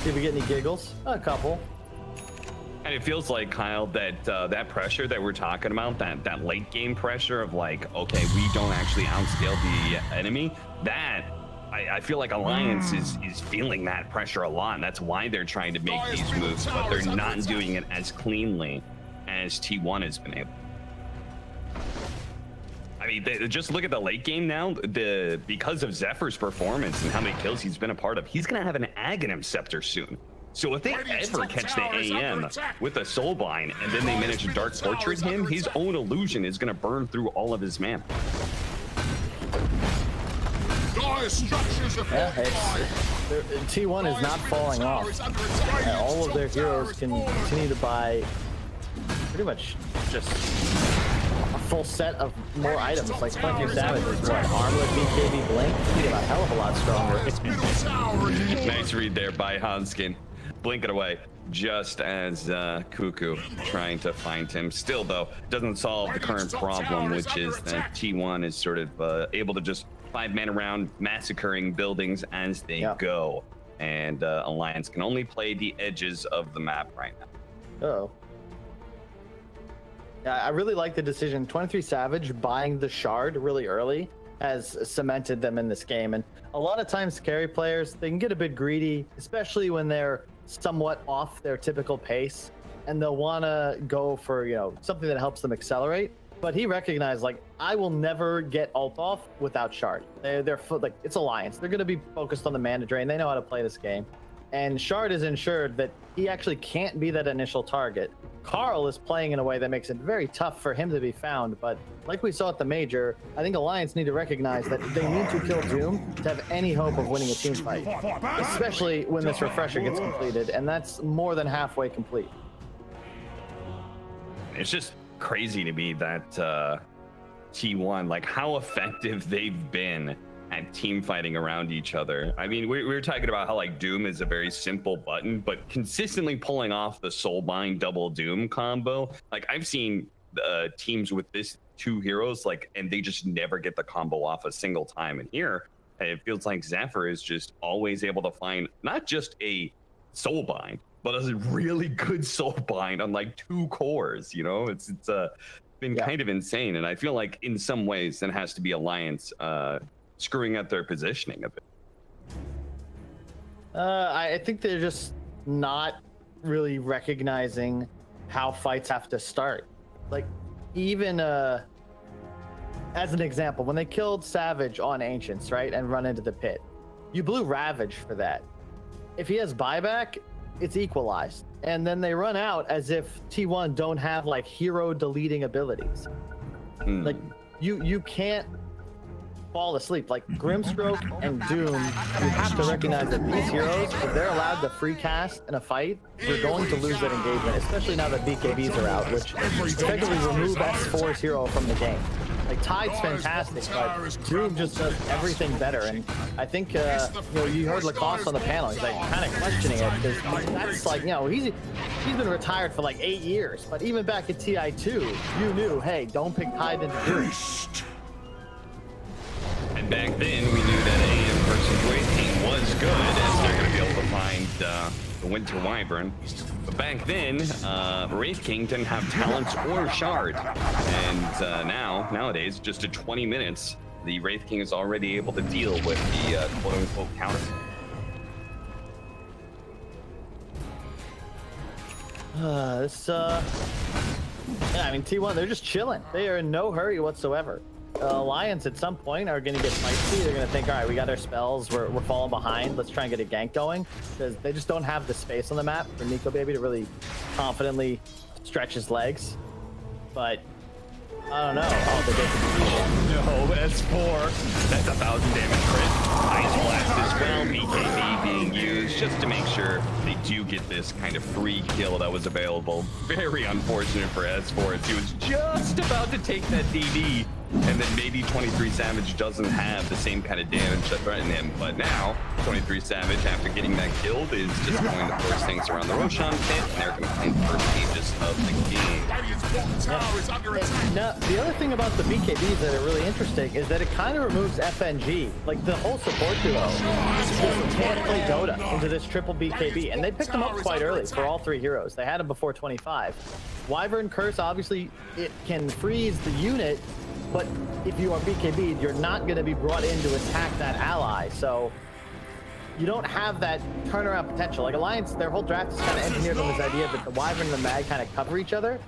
See if we get any giggles. A couple. And it feels like, Kyle, that that pressure that we're talking about, that late game pressure of like, okay, we don't actually outscale the enemy, that I feel like Alliance is feeling that pressure a lot, and that's why they're trying to make these moves, but they're not doing it as cleanly as T1 has been able. I mean, just look at the late game now. Because of Zephyr's performance and how many kills he's been a part of, he's gonna have an Aghanim Scepter soon. So if they ever catch the AM with a Soulbind and then they manage to Dark Portrait him, his own illusion is gonna burn through all of his mana. Yeah, T1 is not falling off. All of their heroes can continue to buy pretty much just a full set of more items. Like 23 Savage is what? Armlet, BKB, Blink? He get a hell of a lot stronger. Nice read there by Hanskin. Blink it away, just as Cuckoo trying to find him. Still, though, doesn't solve the current problem, which is that T1 is sort of able to just 5-man around, massacring buildings as they go. And Alliance can only play the edges of the map right now. Uh-oh. Yeah, I really like the decision. 23 Savage buying the shard really early has cemented them in this game. And a lot of times carry players, they can get a bit greedy, especially when they're somewhat off their typical pace, and they'll want to go for, you know, something that helps them accelerate. But he recognized, like, I will never get ult off without shard. They're like, it's Alliance. They're going to be focused on the mana drain. They know how to play this game. And shard is ensured that he actually can't be that initial target. Carl is playing in a way that makes it very tough for him to be found, but like we saw at the Major, I think Alliance need to recognize that they need to kill Doom to have any hope of winning a team fight, especially when this refresher gets completed, and that's more than halfway complete. It's just crazy to me that T1, like how effective they've been at team fighting around each other. I mean, we were talking about how like Doom is a very simple button, but consistently pulling off the Soulbind double Doom combo. Like I've seen teams with this two heroes, like, and they just never get the combo off a single time. And here, it feels like Zephyr is just always able to find not just a Soulbind, but a really good Soulbind on like 2 cores. You know, it's been kind of insane, and I feel like in some ways that has to be Alliance screwing up their positioning a bit. I think they're just not really recognizing how fights have to start. Like, even as an example, when they killed Savage on Ancients, right, and run into the pit, you blew Ravage for that. If he has buyback, it's equalized. And then they run out as if T1 don't have like hero deleting abilities. Like you can't fall asleep. Like Grimstroke and Doom, you have to recognize that these heroes, if they're allowed to free cast in a fight, you're going to lose that engagement, especially now that BKBs are out, which effectively remove S4's hero from the game. Like Tide's fantastic, but Doom just does everything better. And I think you know, you heard Lacoste on the panel. He's like kind of questioning it because that's like, you know, he's been retired for like 8 years, but even back at TI2, you knew, hey, don't pick Tide into Doom. And back then, we knew that AM versus Wraith King was good, as they're going to be able to find the Winter Wyvern. But back then, Wraith King didn't have talents or shard. And nowadays, just at 20 minutes, the Wraith King is already able to deal with the quote-unquote counter. Yeah, I mean, T1, they're just chilling. They are in no hurry whatsoever. Alliance at some point are going to get feisty. They're going to think, all right, we got our spells. We're falling behind. Let's try and get a gank going, because they just don't have the space on the map for Nico Baby to really confidently stretch his legs. But I don't know. Oh, they get the No, S4. That's 1,000 damage crit. Ice Blast as well. BKB being used just to make sure they do get this kind of free kill that was available. Very unfortunate for S4 as he was just about to take that DD and then maybe 23 Savage doesn't have the same kind of damage that threatened him. But now 23 Savage, after getting that killed, is just going to force things around the Roshan pit, and they're going to play the first stages of the game. Radiant's bottom tower is under attack. Now, the other thing about the BKBs that are really interesting is that it kind of removes FNG. Like, the whole support duo just can't play Dota into this triple BKB, and they picked them up quite early for all three heroes. They had them before 25. Wyvern Curse, obviously, it can freeze the unit, but if you are BKB'd, you're not going to be brought in to attack that ally, so you don't have that turnaround potential. Like, Alliance, their whole draft is kind of engineered on this idea that the Wyvern and the Mag kind of cover each other,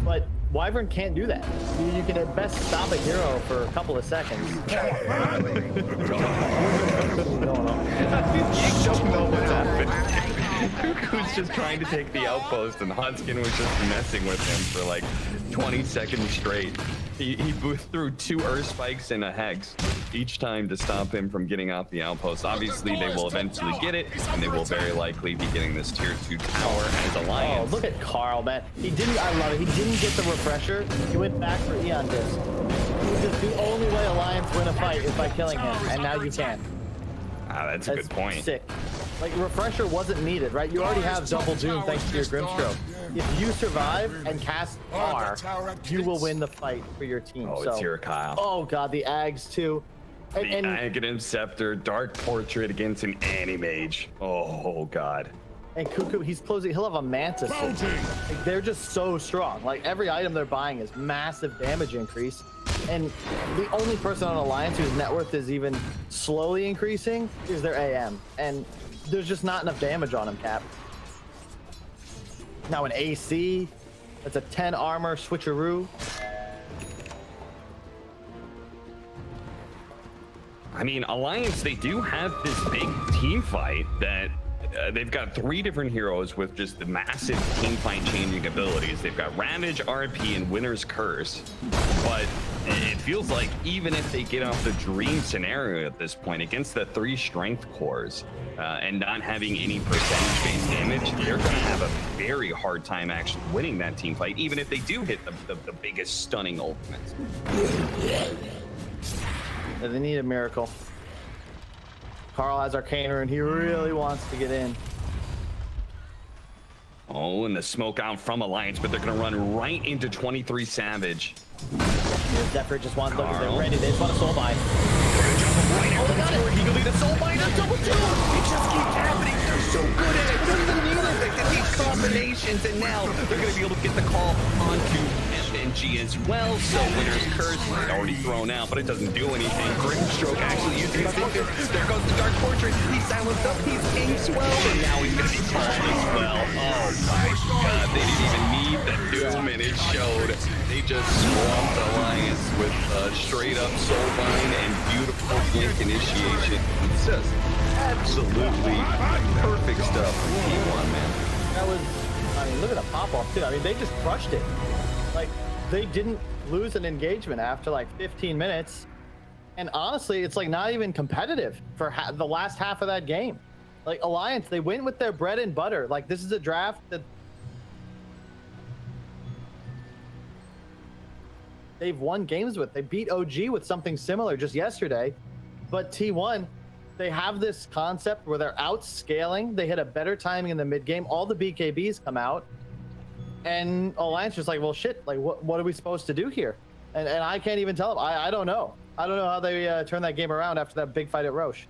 but Wyvern can't do that. You can at best stop a hero for a couple of seconds. You don't know what's happening. Cuckoo's just trying to take the outpost, and Hanskin was just messing with him for like 20 seconds straight. He threw 2 Earth Spikes and a Hex each time to stop him from getting off the outpost. Obviously, they will eventually get it, and they will very likely be getting this tier 2 tower as Alliance. Oh, look at Carl, man. He didn't, I love it. He didn't get the refresher. He went back for Eon Disc. Because the only way Alliance win a fight is by killing him, and now you can. Ah, that's a good point. Sick. Like, refresher wasn't needed, right? You already have double doom thanks to your Grimstroke. If you survive and cast R, you will win the fight for your team. Oh, so, it's here, Kyle. Oh god, the Ags too. The Aghanim Scepter, Dark Portrait against an Anti-Mage. Oh god. And Cuckoo, he's closing. He'll have a Mantis. Like, they're just so strong. Like, every item they're buying is massive damage increase. And the only person on Alliance whose net worth is even slowly increasing is their AM. And there's just not enough damage on him, Cap. Now an AC, that's a 10 armor switcheroo. I mean, Alliance, they do have this big team fight that they've got 3 different heroes with just the massive team fight changing abilities. They've got Ravage, RP, and Winner's Curse. But it feels like even if they get off the dream scenario at this point against the 3 strength cores and not having any percentage-based damage, they're going to have a very hard time actually winning that team fight, even if they do hit the biggest stunning ultimates. They need a miracle. Carl has Arcaner and he really wants to get in. Oh, and the smoke out from Alliance, but they're going to run right into 23 Savage. Zephyr just wants to look, they're ready. They just want a soul bind. Right out of the sword, he can lead a soul binder, double two. It just keeps happening. They're so good at it. What do they need it? They get these combinations, and now they're going to be able to get the call onto FNG as well. So Winner's Curse is already thrown out, but it doesn't do anything. Grimstroke actually using his fingers. There goes the Dark Portrait. He's silenced up. He's King Swell, and now he's going to be called as well. Oh my god, they didn't even need the doom, and it showed. They just swamped Alliance with straight up soulbind and beautiful blink initiation. It's just absolutely perfect stuff from T1, man. That was, I mean, look at the pop off too. I mean, they just crushed it. Like, they didn't lose an engagement after like 15 minutes. And honestly, it's like not even competitive for the last half of that game. Like, Alliance, they went with their bread and butter. Like, this is a draft that they've won games with. They beat OG with something similar just yesterday. But T1, they have this concept where they're outscaling. They hit a better timing in the mid game. All the BKBs come out. And Alliance just like, well, shit, like, what are we supposed to do here? And I can't even tell them. I don't know. I don't know how they turn that game around after that big fight at Roche.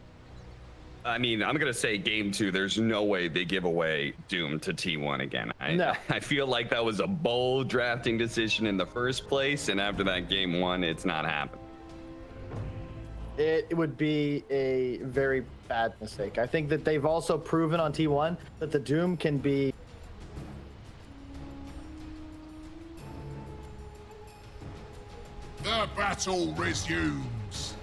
I mean, I'm going to say game 2, there's no way they give away Doom to T1 again. I feel like that was a bold drafting decision in the first place, and after that game 1, it's not happening. It would be a very bad mistake. I think that they've also proven on T1 that the Doom can be... The battle resumes.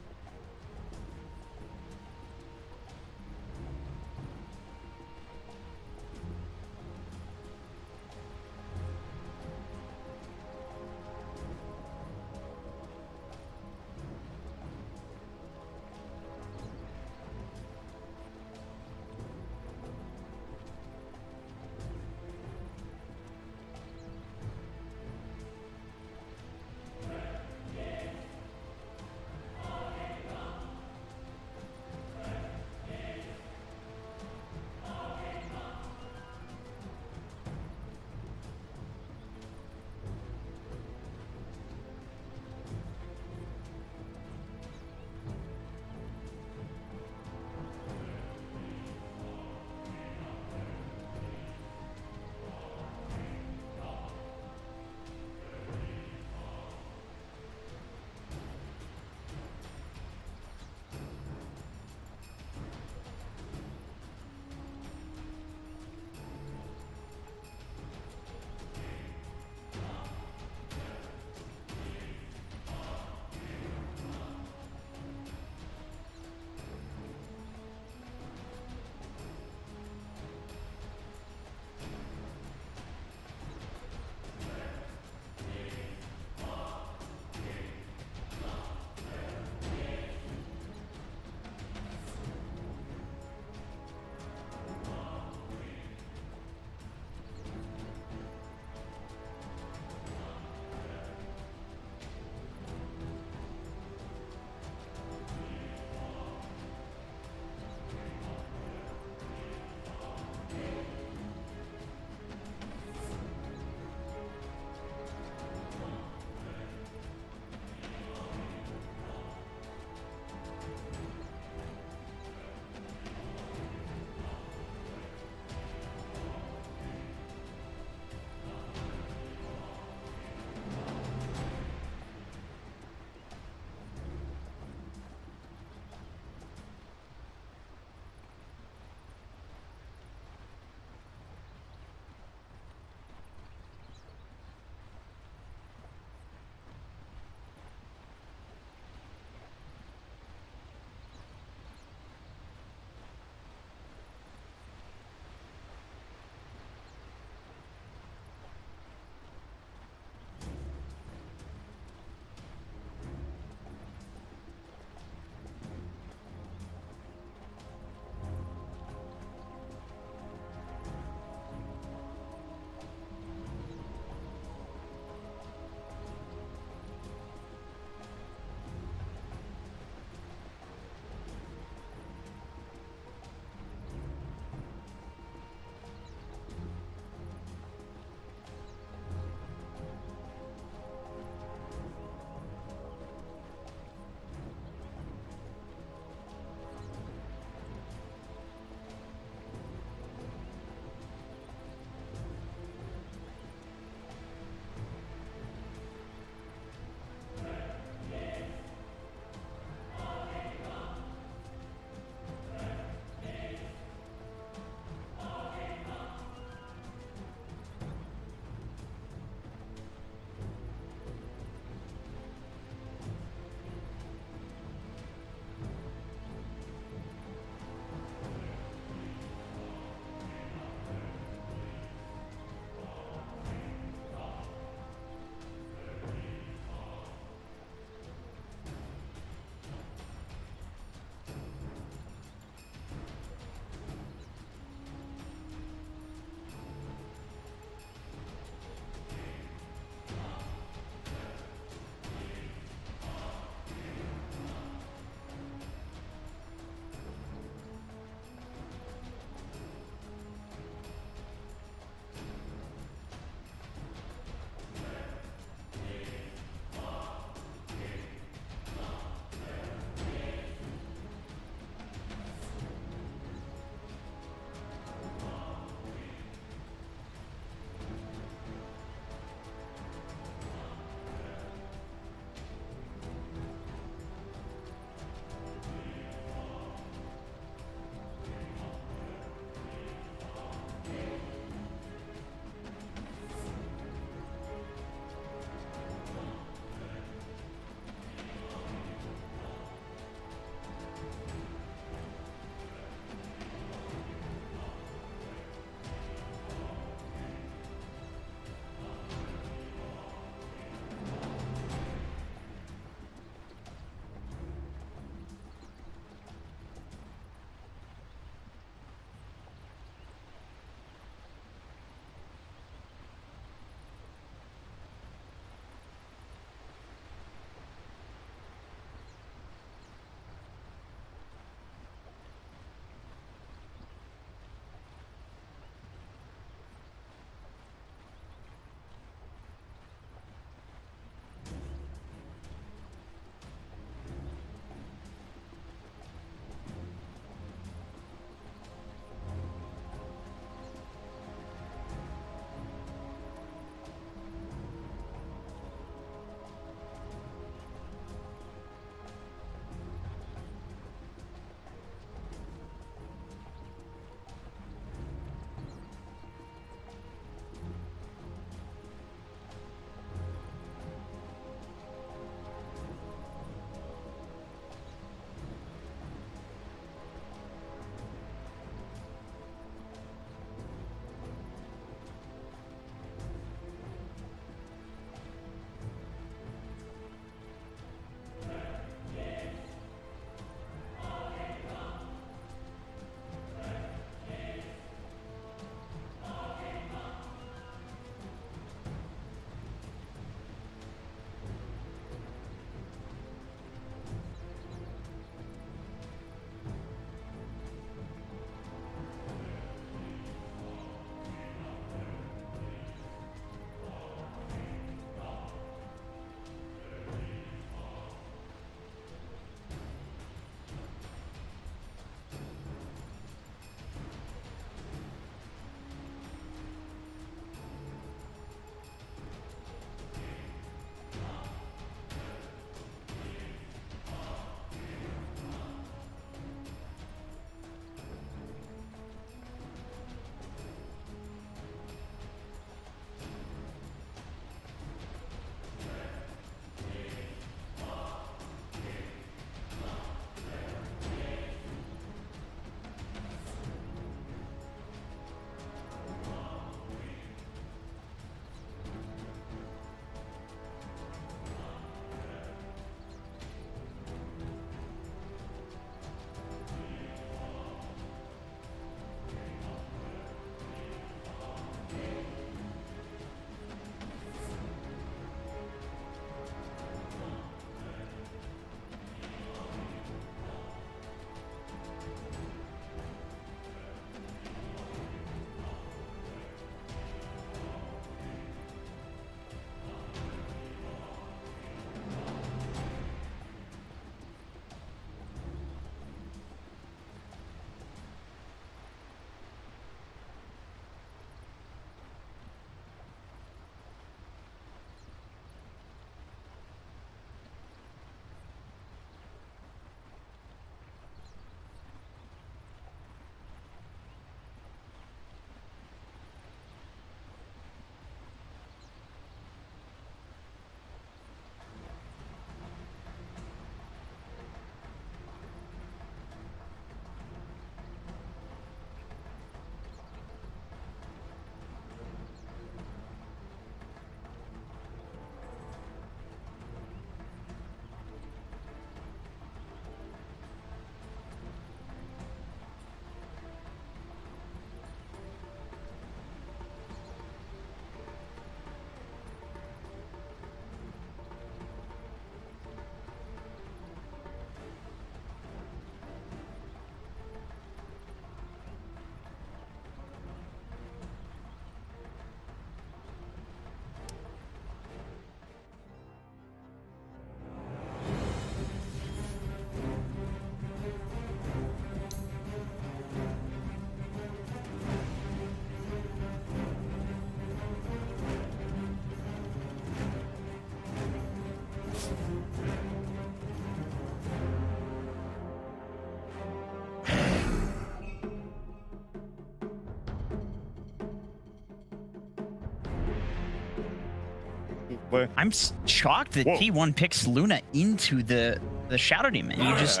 exactly. I'm shocked that T1 picks Luna into the Shadow Demon. You just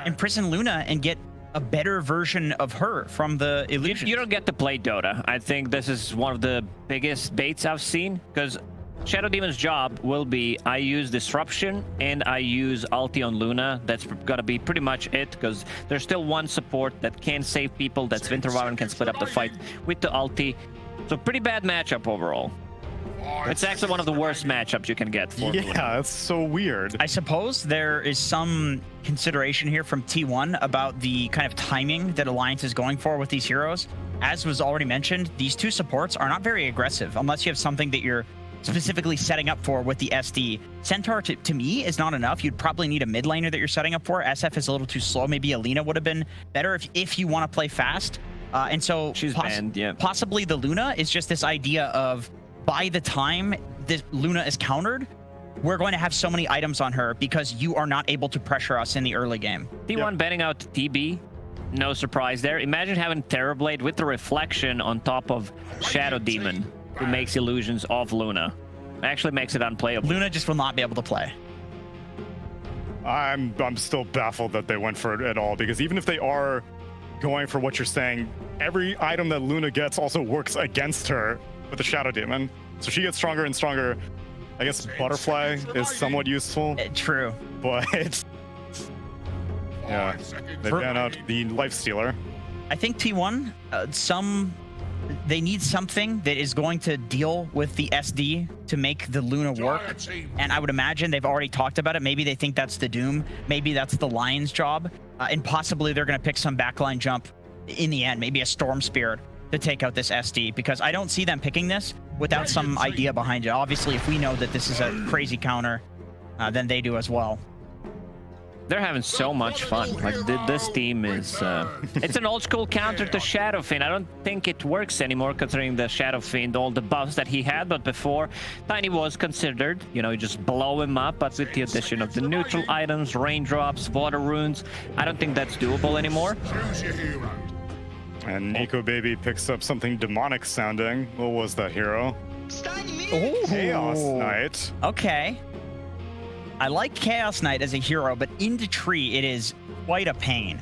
imprison Luna and get a better version of her from the illusion. You don't get to play Dota. I think this is one of the biggest baits I've seen, because Shadow Demon's job will be, I use Disruption and I use ulti on Luna. That's gonna be pretty much it, because there's still one support that can save people. That's Winter Wyvern, can split up the fight with the ulti. So pretty bad matchup overall. It's actually one of the worst matchups you can get for Luna. That's so weird. I suppose there is some consideration here from T1 about the kind of timing that Alliance is going for with these heroes. As was already mentioned, these two supports are not very aggressive unless you have something that you're specifically setting up for with the SD. Centaur, to me, is not enough. You'd probably need a mid laner that you're setting up for. SF is a little too slow. Maybe Alina would have been better if you want to play fast. And so she's banned, yeah. Possibly the Luna is just this idea of, by the time this Luna is countered, we're going to have so many items on her because you are not able to pressure us in the early game. T1 banning out TB, no surprise there. Imagine having Terrorblade with the reflection on top of Shadow Demon, who makes illusions of Luna. Actually makes it unplayable. Luna just will not be able to play. I'm still baffled that they went for it at all, because even if they are going for what you're saying, every item that Luna gets also works against her with the Shadow Demon. So she gets stronger and stronger. I guess Butterfly is somewhat useful. True. But yeah, they ban out the Life Stealer. I think T1, they need something that is going to deal with the SD to make the Luna work. And I would imagine they've already talked about it. Maybe they think that's the Doom. Maybe that's the Lion's job. And possibly they're going to pick some backline jump in the end, maybe a Storm Spirit to take out this SD, because I don't see them picking this without some idea behind it. Obviously, if we know that this is a crazy counter, then they do as well. They're having so much fun. Like, this team is... it's an old school counter to Shadow Fiend. I don't think it works anymore, considering the Shadow Fiend, all the buffs that he had. But before, Tiny was considered. You know, you just blow him up. But with the addition of the neutral items, raindrops, water runes, I don't think that's doable anymore. And Nico Baby picks up something demonic sounding. What was that hero? Chaos Knight. Okay. I like Chaos Knight as a hero, but into tree, it is quite a pain.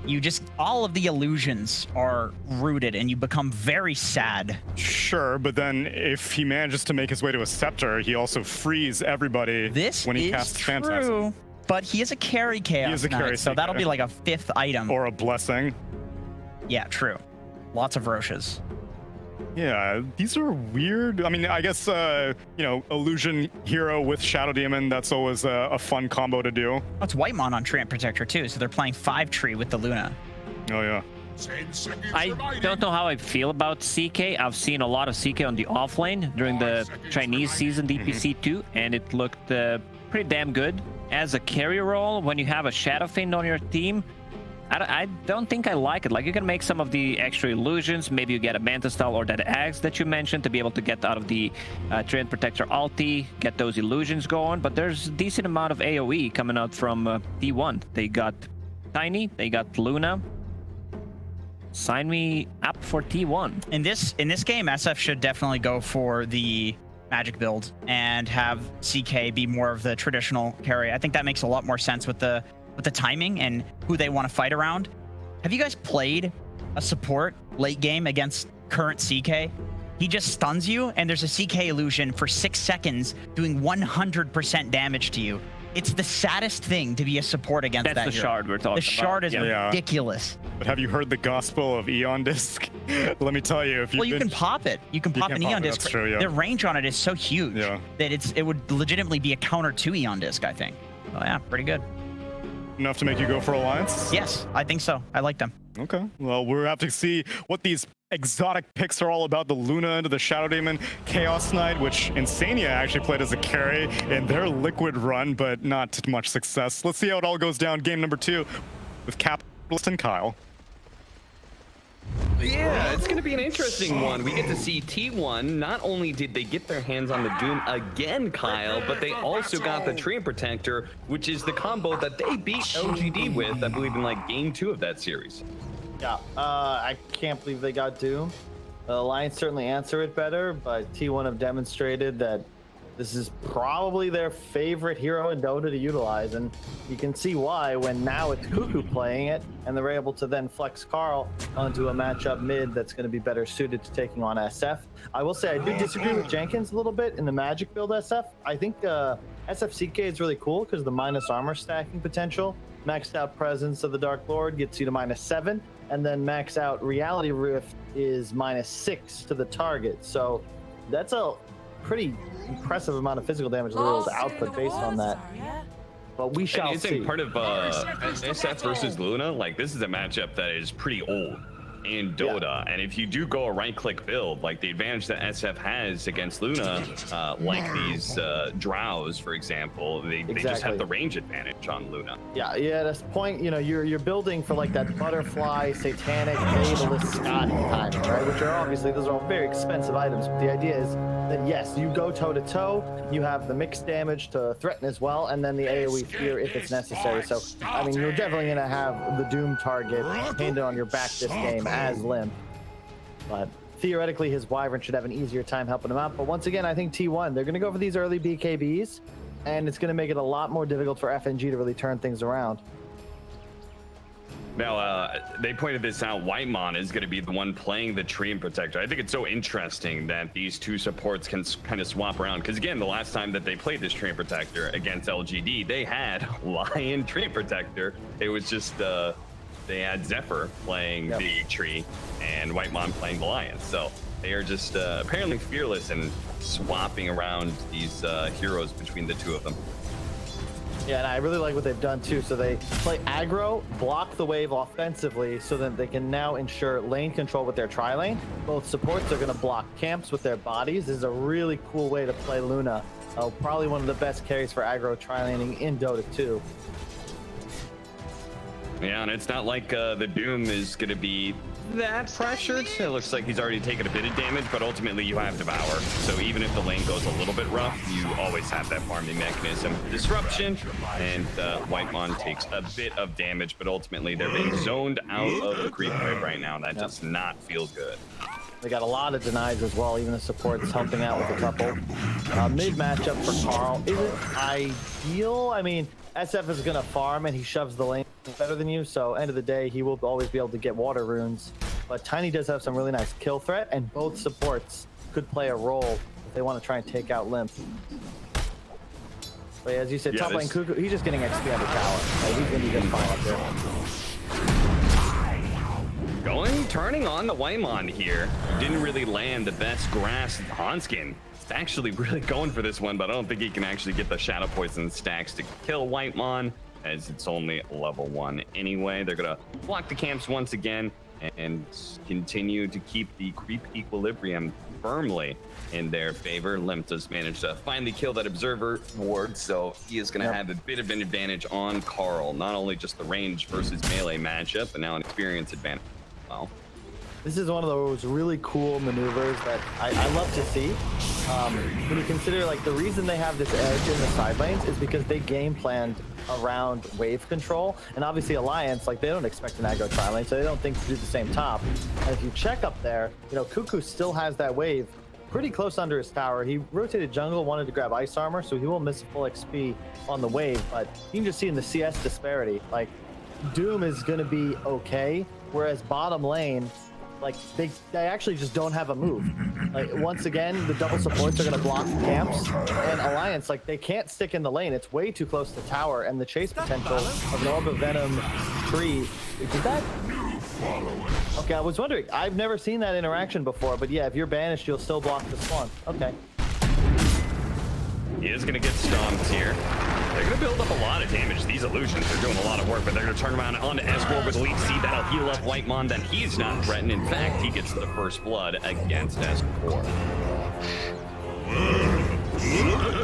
You just, all of the illusions are rooted and you become very sad. Sure, but then if he manages to make his way to a scepter, he also frees everybody when he casts Phantasm. But he is a carry Chaos Knight, so that'll be like a 5th item. Or a blessing. Yeah, true. Lots of Roches. Yeah, these are weird. I mean, I guess, you know, Illusion Hero with Shadow Demon, that's always a fun combo to do. Oh, it's Whitemon on Treant Protector too, so they're playing 5 tree with the Luna. Oh, yeah. I don't know how I feel about CK. I've seen a lot of CK on the offlane during the Chinese season DPC2, and it looked pretty damn good. As a carry role, when you have a Shadow Fiend on your team, I don't think I like it. Like, you can make some of the extra illusions. Maybe you get a Manta Style or that Axe that you mentioned to be able to get out of the Treant Protector ulti, get those illusions going. But there's a decent amount of AoE coming out from T1. They got Tiny, they got Luna. Sign me up for T1. In this game, SF should definitely go for the magic build and have CK be more of the traditional carry. I think that makes a lot more sense with the timing and who they want to fight around. Have you guys played a support late game against current CK? He just stuns you, and there's a CK illusion for 6 seconds doing 100% damage to you. It's the saddest thing to be a support against that. That's the shard we're talking about. The shard is ridiculous. But have you heard the gospel of Eon Disc? Let me tell you, if you you can pop it. You can pop an Eon Disc. That's true, yeah. The range on it is so huge that it would legitimately be a counter to Eon Disc, I think. Oh yeah, pretty good. Enough to make you go for Alliance? Yes, I think so. I like them. Okay. Well, we'll have to see what these exotic picks are all about. The Luna into the Shadow Demon, Chaos Knight, which Insania actually played as a carry in their Liquid run, but not much success. Let's see how it all goes down. Game number 2 with Capitalist and Kyle. Yeah, it's going to be an interesting one. We get to see T1. Not only did they get their hands on the Doom again, Kyle, but they also got the Treant Protector, which is the combo that they beat LGD with, I believe, in like game 2 of that series. Yeah, I can't believe they got Doom. The Alliance certainly answer it better, but T1 have demonstrated that This is probably their favorite hero in Dota to utilize, and you can see why when now it's Cuckoo playing it, and they're able to then flex Carl onto a matchup mid that's going to be better suited to taking on SF. I will say I do disagree with Jenkins a little bit in the Magic build SF. I think SFCK is really cool because of the minus armor stacking potential. Maxed out Presence of the Dark Lord gets you to -7, and then max out Reality Rift is -6 to the target. So that's a pretty impressive amount of physical damage they're able to output based on that. But we shall see. Part of SF versus Luna, like this is a matchup that is pretty old in Dota, and if you do go a right-click build, like the advantage that SF has against Luna, like these drows, for example, they just have the range advantage on Luna. Yeah, that's the point. You know, you're building for like that butterfly, satanic, Daedalus, Scott timing, right? Which are obviously those are all very expensive items. But the idea is that yes, you go toe to toe, you have the mixed damage to threaten as well, and then the AoE fear if it's necessary. So I mean, you're definitely gonna have the Doom target handed on your back this game as Limp, but theoretically his Wyvern should have an easier time helping him out. But once again, I think T1, they're going to go for these early BKBs, and it's going to make it a lot more difficult for FNG to really turn things around. Now, they pointed this out, Whitemon is going to be the one playing the Treant Protector. I think it's so interesting that these two supports can kind of swap around, because again, the last time that they played this Treant Protector against LGD, they had Lion Treant Protector. It was just they had Zephyr playing the tree and Whitemon playing the Lion. So they are just apparently fearless in swapping around these heroes between the two of them. Yeah, and I really like what they've done too. So they play aggro, block the wave offensively, so that they can now ensure lane control with their tri-lane. Both supports are going to block camps with their bodies. This is a really cool way to play Luna. Probably one of the best carries for aggro tri-laning in Dota 2. Yeah, and it's not like the Doom is going to be that pressured. It looks like he's already taken a bit of damage, but ultimately you have Devour. So even if the lane goes a little bit rough, you always have that farming mechanism. Disruption, and Whitemon takes a bit of damage, but ultimately they're being zoned out of the creep wave right now. That does not feel good. They got a lot of denies as well, even the support's helping out with a couple. Mid matchup for Carl isn't ideal. I mean, SF is going to farm and he shoves the lane better than you, so end of the day, he will always be able to get water runes. But Tiny does have some really nice kill threat, and both supports could play a role if they want to try and take out Limp. But as you said, top lane Cuckoo, he's just getting XP under tower. Like, he's going to be just fine up there. Turning on the Whitemon here. Didn't really land the best grass. Hanskin is actually really going for this one, but I don't think he can actually get the Shadow Poison stacks to kill Whitemon, as it's only level 1 anyway. They're gonna block the camps once again and continue to keep the creep equilibrium firmly in their favor. Limp does manage to finally kill that Observer ward, so he is going to have a bit of an advantage on Carl. Not only just the range versus melee matchup, but now an experience advantage. Wow. This is one of those really cool maneuvers that I love to see. When you consider, like, the reason they have this edge in the side lanes is because they game planned around wave control, and obviously Alliance, like, they don't expect an aggro tri-lane, so they don't think to do the same top. And if you check up there, you know, Cuckoo still has that wave pretty close under his tower. He rotated jungle, wanted to grab ice armor, so he will miss a full XP on the wave, but you can just see in the CS disparity, like, Doom is going to be okay, whereas bottom lane, like, they actually just don't have a move. Like, once again, the double supports are going to block camps, and Alliance, like, they can't stick in the lane. It's way too close to tower, and the chase potential of an Orb of Venom tree. Did that? Okay, I was wondering. I've never seen that interaction before, but yeah, if you're banished, you'll still block the spawn. Okay. He is going to get stomped here. They're going to build up a lot of damage. These illusions are doing a lot of work, but they're going to turn around onto Escort with Leaf Seed. That'll heal up Whitemon. Then he's not threatened. In fact, he gets the first blood against Escort.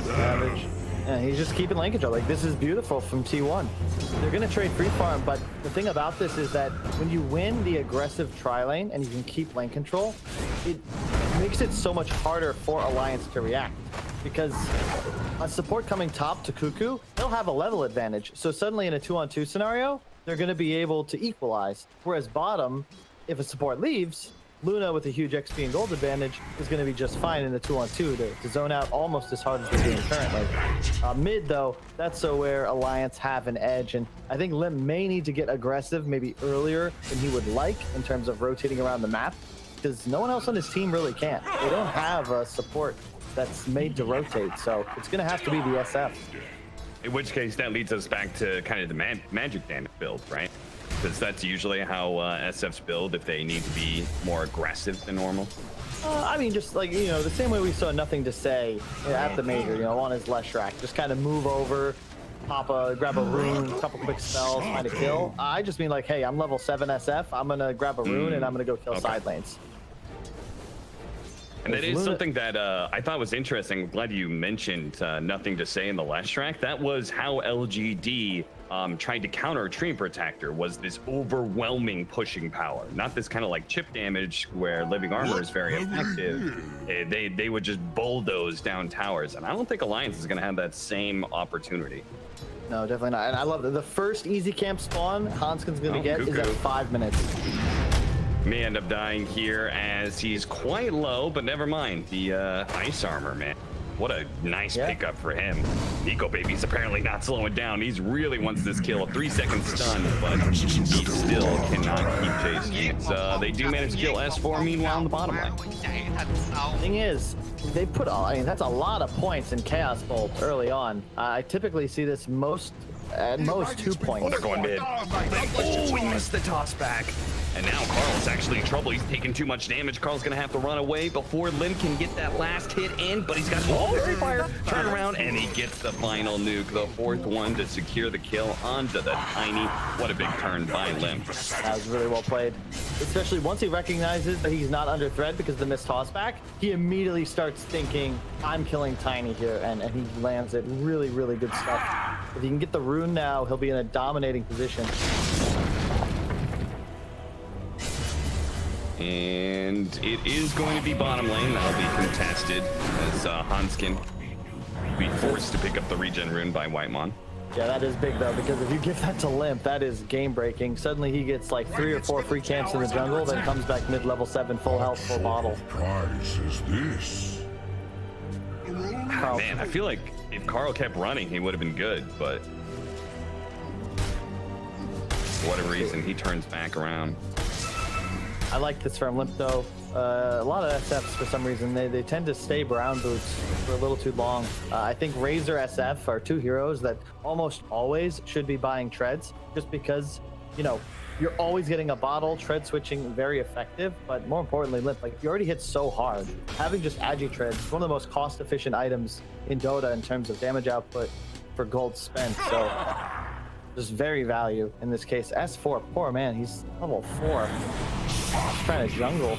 Savage. Yeah, he's just keeping lane control. Like, this is beautiful from T1. They're going to trade free farm, but the thing about this is that when you win the aggressive tri-lane and you can keep lane control, it makes it so much harder for Alliance to react. Because a support coming top to Cuckoo, they'll have a level advantage. So suddenly in a 2-on-2 scenario, they're going to be able to equalize. Whereas bottom, if a support leaves, Luna with a huge XP and gold advantage is going to be just fine in the 2-on-2 to zone out almost as hard as we're doing currently. Mid though, that's where Alliance have an edge, and I think Limp may need to get aggressive maybe earlier than he would like in terms of rotating around the map, because no one else on his team really can. They don't have a support that's made to rotate, so it's going to have to be the SF. In which case, that leads us back to kind of the magic damage build, right? Because that's usually how SFs build if they need to be more aggressive than normal. I mean, just like, you know, the same way we saw Nothing to Say at the major, you know, on his Leshrac. Just kind of move over, grab a rune, a couple quick spells, find a kill. I just mean like, hey, I'm level 7 SF. I'm going to grab a rune and I'm going to go kill side lanes. And that is something that I thought was interesting. Glad you mentioned Nothing to Say in the Leshrac. That was how LGD tried to counter Treant Protector, was this overwhelming pushing power. Not this kind of like chip damage where Living Armor is very effective. They would just bulldoze down towers. And I don't think Alliance is going to have that same opportunity. No, definitely not. And I love that the first easy camp spawn Hanskin's going to get is at 5 minutes. May end up dying here as he's quite low, but never mind. The ice armor, man. What a nice pickup for him. Nico Baby's apparently not slowing down. He's really wants this kill. A 3-second stun, but he still cannot keep chasing it. They do manage to kill S4, meanwhile, in the bottom lane. Thing is, they put I mean, that's a lot of points in Chaos Bolt early on. I typically see this at most 2 points. Oh, they're going mid. Oh, he missed the toss back. And now Carl's actually in trouble. He's taking too much damage. Carl's going to have to run away before Lim can get that last hit in, but he's got Fairy Fire. Turn around, and he gets the final nuke, the 4th one to secure the kill onto the Tiny. What a big turn by Lim. That was really well played. Especially once he recognizes that he's not under threat because of the missed toss back, he immediately starts thinking, I'm killing Tiny here, and he lands it. Really, really good stuff. If he can get the rune now, he'll be in a dominating position. And it is going to be bottom lane. That'll be contested as Hanskin will be forced to pick up the regen rune by Whitemon. Yeah, that is big though, because if you give that to Limp, that is game breaking. Suddenly he gets like 3 or 4 free camps in the jungle, then comes back mid-level 7, full health, full bottle. Prize is this? Man, I feel like if Carl kept running, he would have been good, but for whatever reason, he turns back around. I like this from Limp though. A lot of SFs, for some reason, they tend to stay brown boots for a little too long. I think Razor SF are 2 heroes that almost always should be buying treads, just because, you know, you're always getting a bottle, tread switching very effective, but more importantly, Limp, like, you already hit so hard. Having just Agi treads is one of the most cost-efficient items in Dota in terms of damage output for gold spent, so just very value in this case. S4, poor man, he's level 4. He's trying to jungle.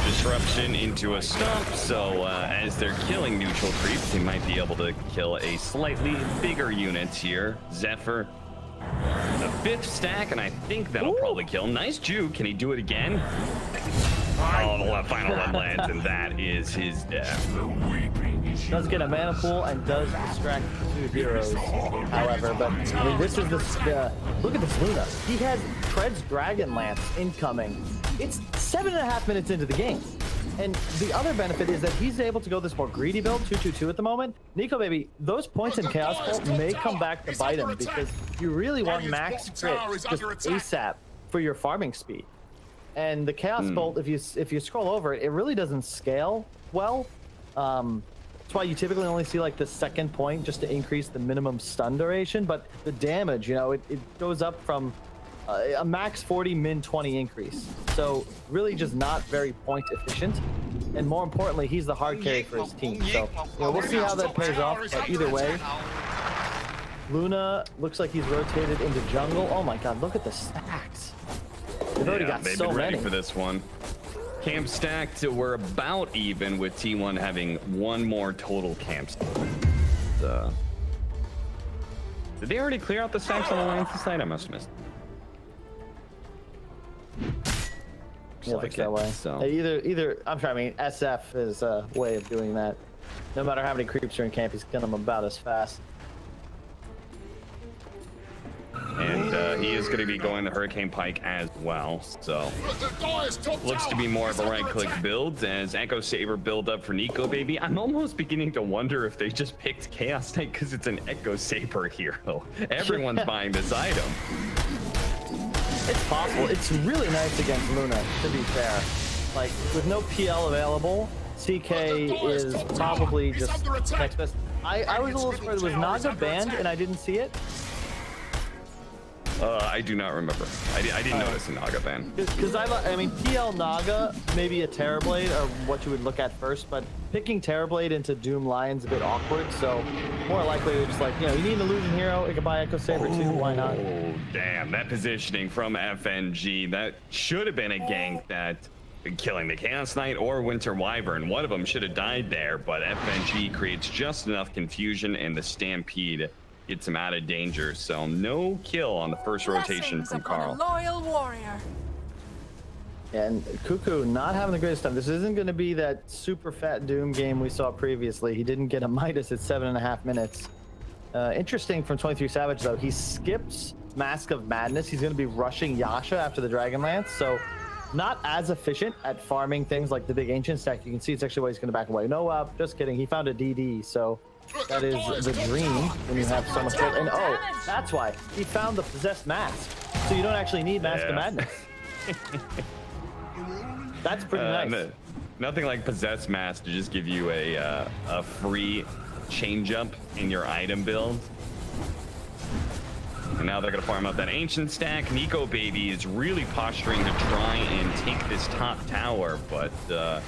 Disruption into a stomp, so as they're killing neutral creeps, they might be able to kill a slightly bigger unit here. Zephyr, the 5th stack, and I think that'll probably kill. Nice juke. Can he do it again? Oh, the final one lands, and that is his death. Does get a mana pool and does distract 2 heroes, however, but I mean, this is look at this Luna. He has Tread's Dragon Lance incoming. It's 7.5 minutes into the game. And the other benefit is that he's able to go this more greedy build, 2-2-2 at the moment. Nico Baby, those points in Chaos Bolt may come back to bite him because you really want max crit just ASAP for your farming speed. And the Chaos Bolt, if you scroll over it, it really doesn't scale well. That's why you typically only see like the 2nd point just to increase the minimum stun duration, but the damage, you know, it goes up from a max 40, min 20 increase. So really just not very point efficient. And more importantly, he's the hard carry for his team. So you know, we'll see how that pays off, but either way, Luna looks like he's rotated into jungle. Oh my god, look at the stacks. They've already got they've so been ready many. for this one. Camp stacked, we're about even with T1 having 1 more total camps. Did they already clear out the stacks on the Alliance side? I must have missed. Yeah, looks that way. So. Either I'm sorry, I mean SF is a way of doing that. No matter how many creeps are in camp, he's killing them about as fast. And he is going to be going the Hurricane Pike as well. So looks to be more of a right-click build as Echo Saber build up for Nico Baby. I'm almost beginning to wonder if they just picked Chaos Knight because it's an Echo Saber hero. Everyone's buying this item. It's possible. It's really nice against Luna, to be fair. Like, with no PL available, CK is probably just next best. I was a little scared. Was Naga banned and I didn't see it? I do not remember. I didn't notice a Naga ban. Because I mean, PL Naga, maybe a Terrorblade are what you would look at first, but picking Terrorblade into Doom Lion's a bit awkward, so more likely they're just like, you know, you need an illusion hero, you can buy Echo Saber too, why not? Oh, damn. That positioning from FNG, that should have been a gank that killing the Chaos Knight or Winter Wyvern. One of them should have died there, but FNG creates just enough confusion and the Stampede gets him out of danger. So no kill on the first rotation from Carl. Loyal warrior. And Cuckoo not having the greatest time. This isn't going to be that super fat Doom game we saw previously. He didn't get a Midas at 7.5 minutes. Interesting from 23 Savage though, he skips Mask of Madness. He's going to be rushing Yasha after the Dragonlance, so not as efficient at farming things like the big Ancient stack. You can see it's actually why he's going to back away. No, just kidding. He found a DD, so that is the dream when you have so much. And oh, that's why he found the possessed mask, so you don't actually need Mask of Madness. That's pretty nice. Nothing like possessed mask to just give you a free change up in your item build. And now they're going to farm up that Ancient stack. Nico Baby is really posturing to try and take this top tower, but I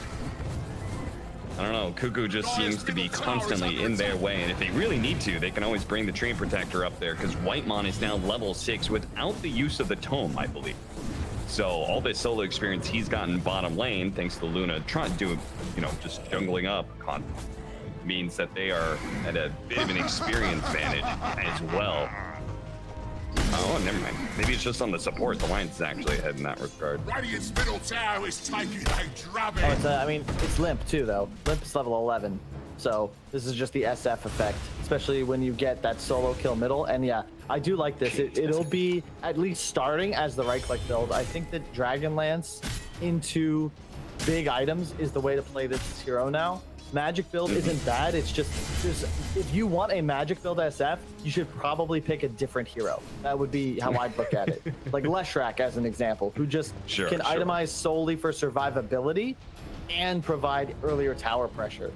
don't know. Cuckoo just seems to be constantly in their way, and if they really need to, they can always bring the Train Protector up there, because Whitemon is now level 6 without the use of the Tome, I believe. So all this solo experience he's gotten bottom lane, thanks to Luna trying to do, you know, just jungling up, means that they are at a bit of an experience advantage as well. Oh, never mind. Maybe it's just on the support. The Lions is actually ahead in that regard. Radiant's middle tower is taking a drubbing. I mean, it's Limp too, though. Limp is level 11, so this is just the SF effect, especially when you get that solo kill middle. And yeah, I do like this. It'll be at least starting as the right-click build. I think that Dragonlance into big items is the way to play this hero now. Magic build isn't bad. It's just if you want a magic build SF, you should probably pick a different hero. That would be how I'd look at it. Like Leshrac as an example, who just can itemize solely for survivability and provide earlier tower pressure.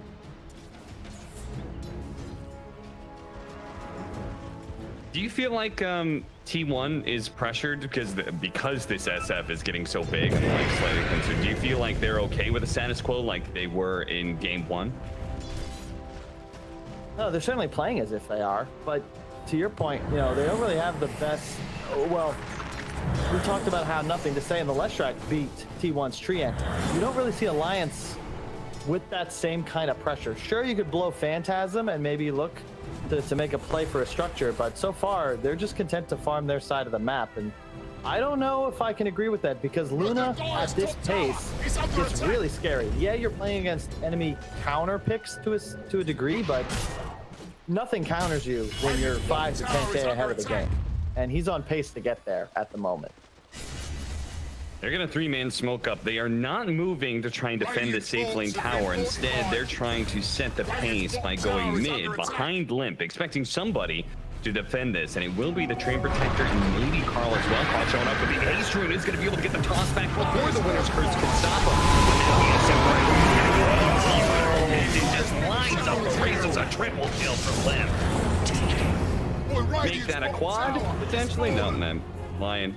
Do you feel like T1 is pressured because this SF is getting so big and like slightly concerned? Do you feel like they're okay with the status quo like they were in game 1? No, they're certainly playing as if they are, but to your point, you know, they don't really have the best. Well, we talked about how nothing to say in the Leshrac beat T1's Treant. You don't really see Alliance with that same kind of pressure. Sure, you could blow Phantasm and maybe look to make a play for a structure, but so far they're just content to farm their side of the map, and I don't know if I can agree with that, because Luna at this pace gets really scary. Yeah, you're playing against enemy counter picks to a degree, but nothing counters you when you're 5 to 10k ahead of the game, and he's on pace to get there at the moment. They're gonna 3-man smoke up. They are not moving to try and defend the safe lane tower. Instead, they're trying to set the pace by going mid behind Limp, expecting somebody to defend this, and it will be the Train Protector and maybe Carl as well. Carl showing up with the Haste Rune is gonna be able to get the toss back before the Winter's Curse can stop him. But now he is separated. It just lines up the races, a triple kill for Limp. Make that a quad, potentially? No, man. Lion.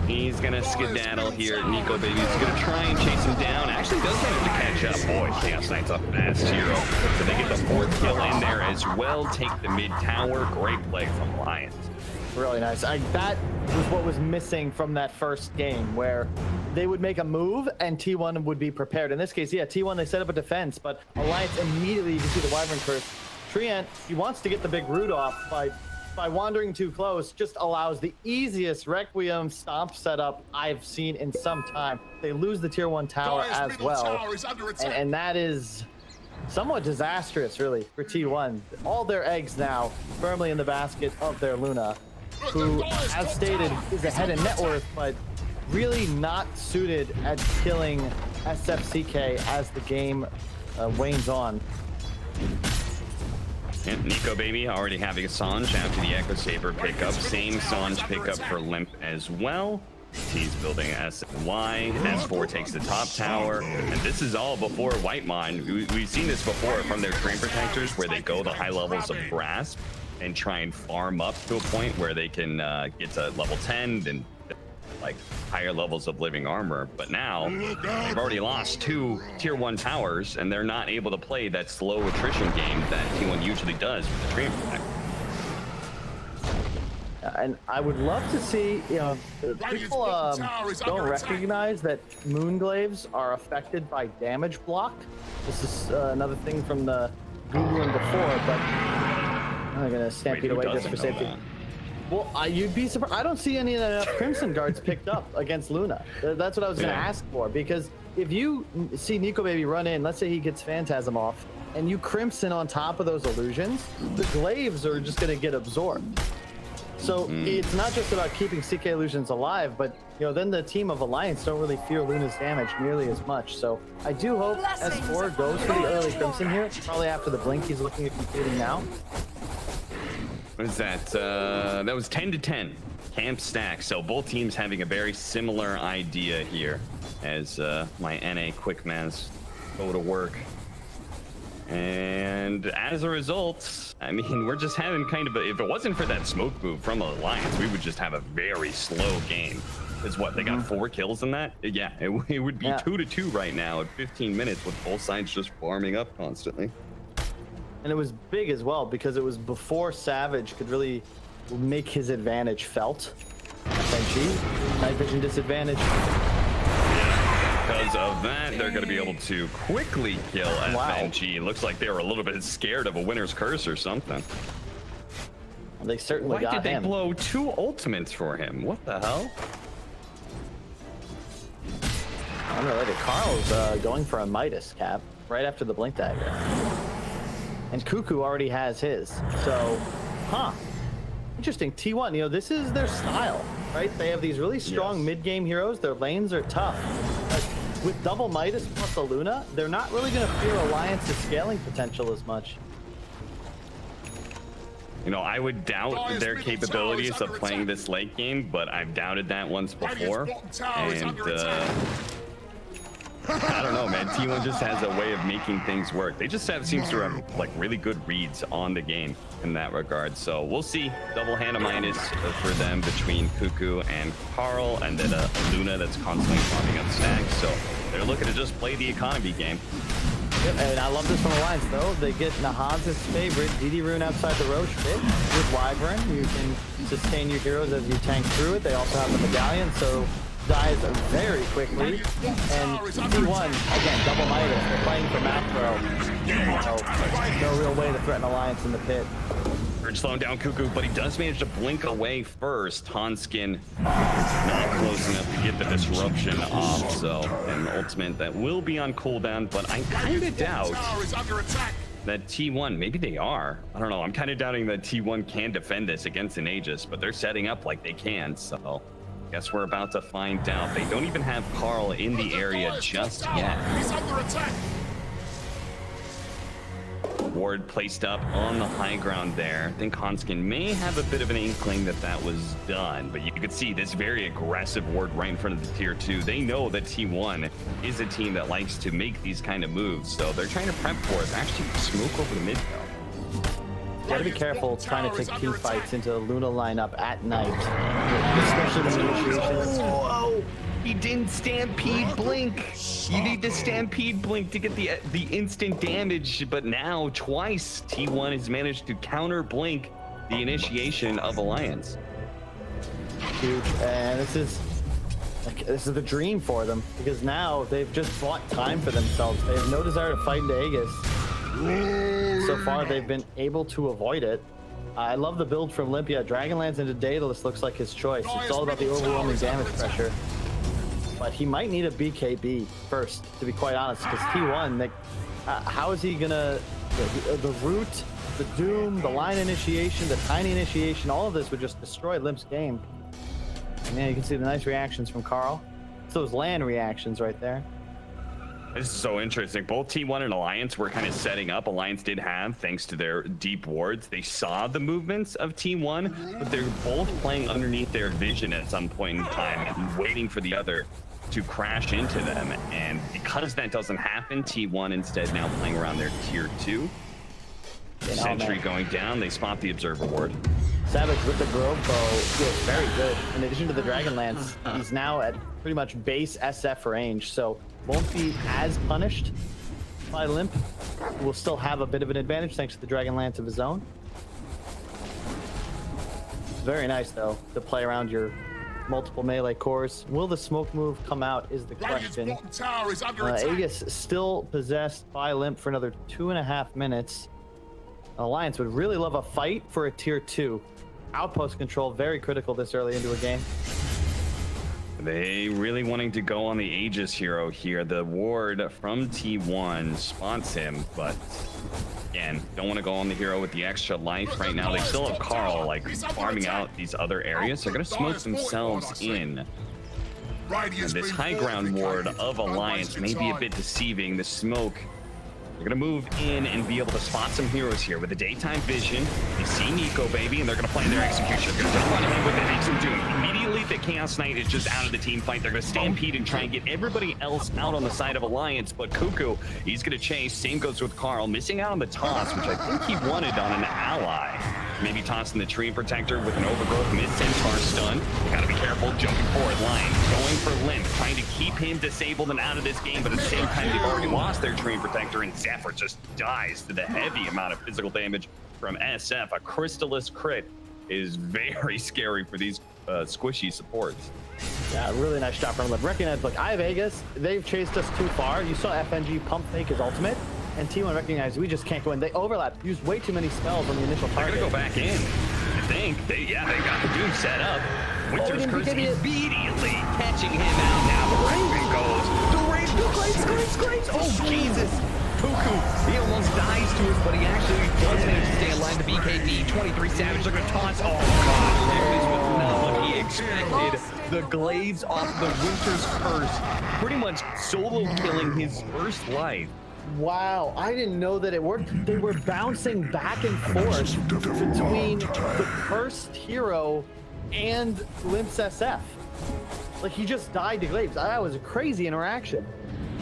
He's gonna skedaddle here. Nico Baby's gonna try and chase him down. Actually does manage to catch up. Boy, Chaos Knight's a fast hero. So they get the 4th kill in there as well. Take the mid tower. Great play from Lions. Really nice. That was what was missing from that first game, where they would make a move and T1 would be prepared. In this case, yeah, T1, they set up a defense, but Alliance immediately, you can see the Wyvern Curse. Treant, he wants to get the big root off by wandering too close, just allows the easiest Requiem stomp setup I've seen in some time. They lose the tier 1 tower as well, and that is somewhat disastrous really for T1. All their eggs now firmly in the basket of their Luna, who, as stated, is ahead in net worth, but really not suited at killing SFCK as the game wanes on. And Nico Baby already having a Sanj after the Echo Saber pickup. Same Sanj pickup for Limp as well. He's building SY. S4 takes the top tower. And this is all before Whitemine. We've seen this before from their Train Protectors, where they go the high levels of Grasp and try and farm up to a point where they can get to level 10 and like higher levels of living armor. But now they've already lost 2 tier 1 towers, and they're not able to play that slow attrition game that T1 usually does with the Train Protector. And I would love to see, you know, people don't recognize that Moonglaves are affected by damage block. This is another thing from the Googling before, but I'm gonna stampede away just for safety. Well, you'd be surprised. I don't see any enough Crimson Guards picked up against Luna. That's what I was gonna ask for, because if you see Nico Baby run in, let's say he gets Phantasm off, and you Crimson on top of those illusions, the glaives are just gonna get absorbed. So it's not just about keeping CK Illusions alive, but you know, then the team of Alliance don't really fear Luna's damage nearly as much. So I do hope S4 goes for the early Crimson here, probably after the blink he's looking at completing now. What is that? That was 10 to 10. Camp stack. So both teams having a very similar idea here as my NA Quickmans go to work. And as a result, I mean, we're just having kind of a, if it wasn't for that smoke move from Alliance, we would just have a very slow game. Is what, they got 4 kills in that? Yeah, it would be 2-2 right now at 15 minutes with both sides just farming up constantly. And it was big as well because it was before Savage could really make his advantage felt. FNG, night vision disadvantage. Because of that, they're going to be able to quickly kill FNG. Looks like they were a little bit scared of a winner's curse or something. They certainly got him. Why did they blow 2 ultimates for him? What the hell? Unrelated. Carl's going for a Midas cap right after the blink dagger. And Cuckoo already has his. So, interesting. T1, you know, this is their style, right? They have these really strong mid-game heroes. Their lanes are tough. With double Midas plus a Luna, they're not really going to fear Alliance's scaling potential as much. You know, I would doubt their capabilities of playing this late game, but I've doubted that once before. And I don't know, man. T1 just has a way of making things work. They just seems to have like really good reads on the game in that regard. So we'll see. Double Hannah minus for them between Cuckoo and Carl, and then a Luna that's constantly farming up stacks. So they're looking to just play the economy game. Yep, and I love this from Alliance though. They get Nahaz's favorite DD rune outside the Roche pit with Wyvern. You can sustain your heroes as you tank through it. They also have the medallion, so dies very quickly. And T1, again, double Midas. They're playing for macro. So no real way to threaten Alliance in the pit. Slowing down Cuckoo, but he does manage to blink away first. Hanskin not close enough to get the disruption off, so an ultimate that will be on cooldown, but I kind of doubt that T1, maybe they are. I don't know, I'm kind of doubting that T1 can defend this against an Aegis, but they're setting up like they can, so guess we're about to find out. They don't even have Carl in the area just yet. He's under attack. Ward placed up on the high ground there. I think Hanskin may have a bit of an inkling that that was done, but you could see this very aggressive ward right in front of the tier 2. They know that T1 is a team that likes to make these kind of moves, so they're trying to prep for it. They're actually smoke over the mid though. You gotta be careful trying to take team fights into the Luna lineup at night, especially when the initiation. Whoa! He didn't stampede blink. You need to stampede blink to get the instant damage, but now twice T1 has managed to counter blink the initiation of Alliance. Huge, and this is the dream for them, because now they've just bought time for themselves. They have no desire to fight into Aegis. So far, they've been able to avoid it. I love the build from Olympia. Dragonlance into Daedalus looks like his choice. It's all about the overwhelming damage pressure. But he might need a BKB first, to be quite honest, because T1, how is he gonna... The root The Doom, the line initiation, the tiny initiation, all of this would just destroy Limp's game. And yeah, you can see the nice reactions from Carl. It's those land reactions right there. This is so interesting. Both T1 and Alliance were kind of setting up. Alliance did have, thanks to their deep wards, they saw the movements of T1, but they're both playing underneath their vision at some point in time and waiting for the other to crash into them. And because that doesn't happen, T1 instead now playing around their tier 2. Sentry going down, they spot the observer ward. Savage with the Grove Bow feels very good. In addition to the Dragonlance, he's now at pretty much base SF range, so won't be as punished by Limp. Will still have a bit of an advantage thanks to the Dragonlance of his own. Very nice though to play around your multiple melee cores. Will the smoke move come out is the question. Aegis still possessed by Limp for another 2.5 minutes. Alliance would really love a fight for a tier 2. Outpost control, very critical this early into a game. They really wanting to go on the Aegis hero here. The ward from T1 spots him, but again, don't want to go on the hero with the extra life right now. They still have Carl like farming out these other areas. They're going to smoke themselves in. And this high ground ward of Alliance may be a bit deceiving. The smoke, they're going to move in and be able to spot some heroes here with the daytime vision. They see Nico, baby, and they're going to plan their execution. They're going to run in with an Exo Doom. Immediately, the Chaos Knight is just out of the team fight. They're going to stampede and try and get everybody else out on the side of Alliance. But Cuckoo, he's going to chase. Same goes with Carl, missing out on the toss, which I think he wanted on an ally. Maybe tossing the Tree Protector with an Overgrowth mid-Centaur stun. Gotta be careful, jumping forward, Lion going for Limp, trying to keep him disabled and out of this game, but at the same time, they've already lost their Tree Protector, and Zephyr just dies to the heavy amount of physical damage from SF. A Crystallis crit is very scary for these squishy supports. Yeah, really nice shot from Limp. Recognize, look, I have Aegis. They've chased us too far. You saw FNG pump fake his ultimate. And T1 recognized we just can't go in. They overlap, used way too many spells on the initial target. They're gonna go back in, I think. They got the Doom set up. Winter's Curse immediately catching him out now. The Raven goes. The Raven, Grace. Oh, Jesus. Cuckoo, he almost dies to it, but he actually does manage to stay alive. The BKB, 23 Savage, they're gonna toss. Oh, God, this was not what he expected. The Glaives off the Winter's Curse, pretty much solo killing his first life. Wow, I didn't know that it worked. They were bouncing back and forth between the cursed hero and Limp's SF. Like, he just died to Glaives. That was a crazy interaction.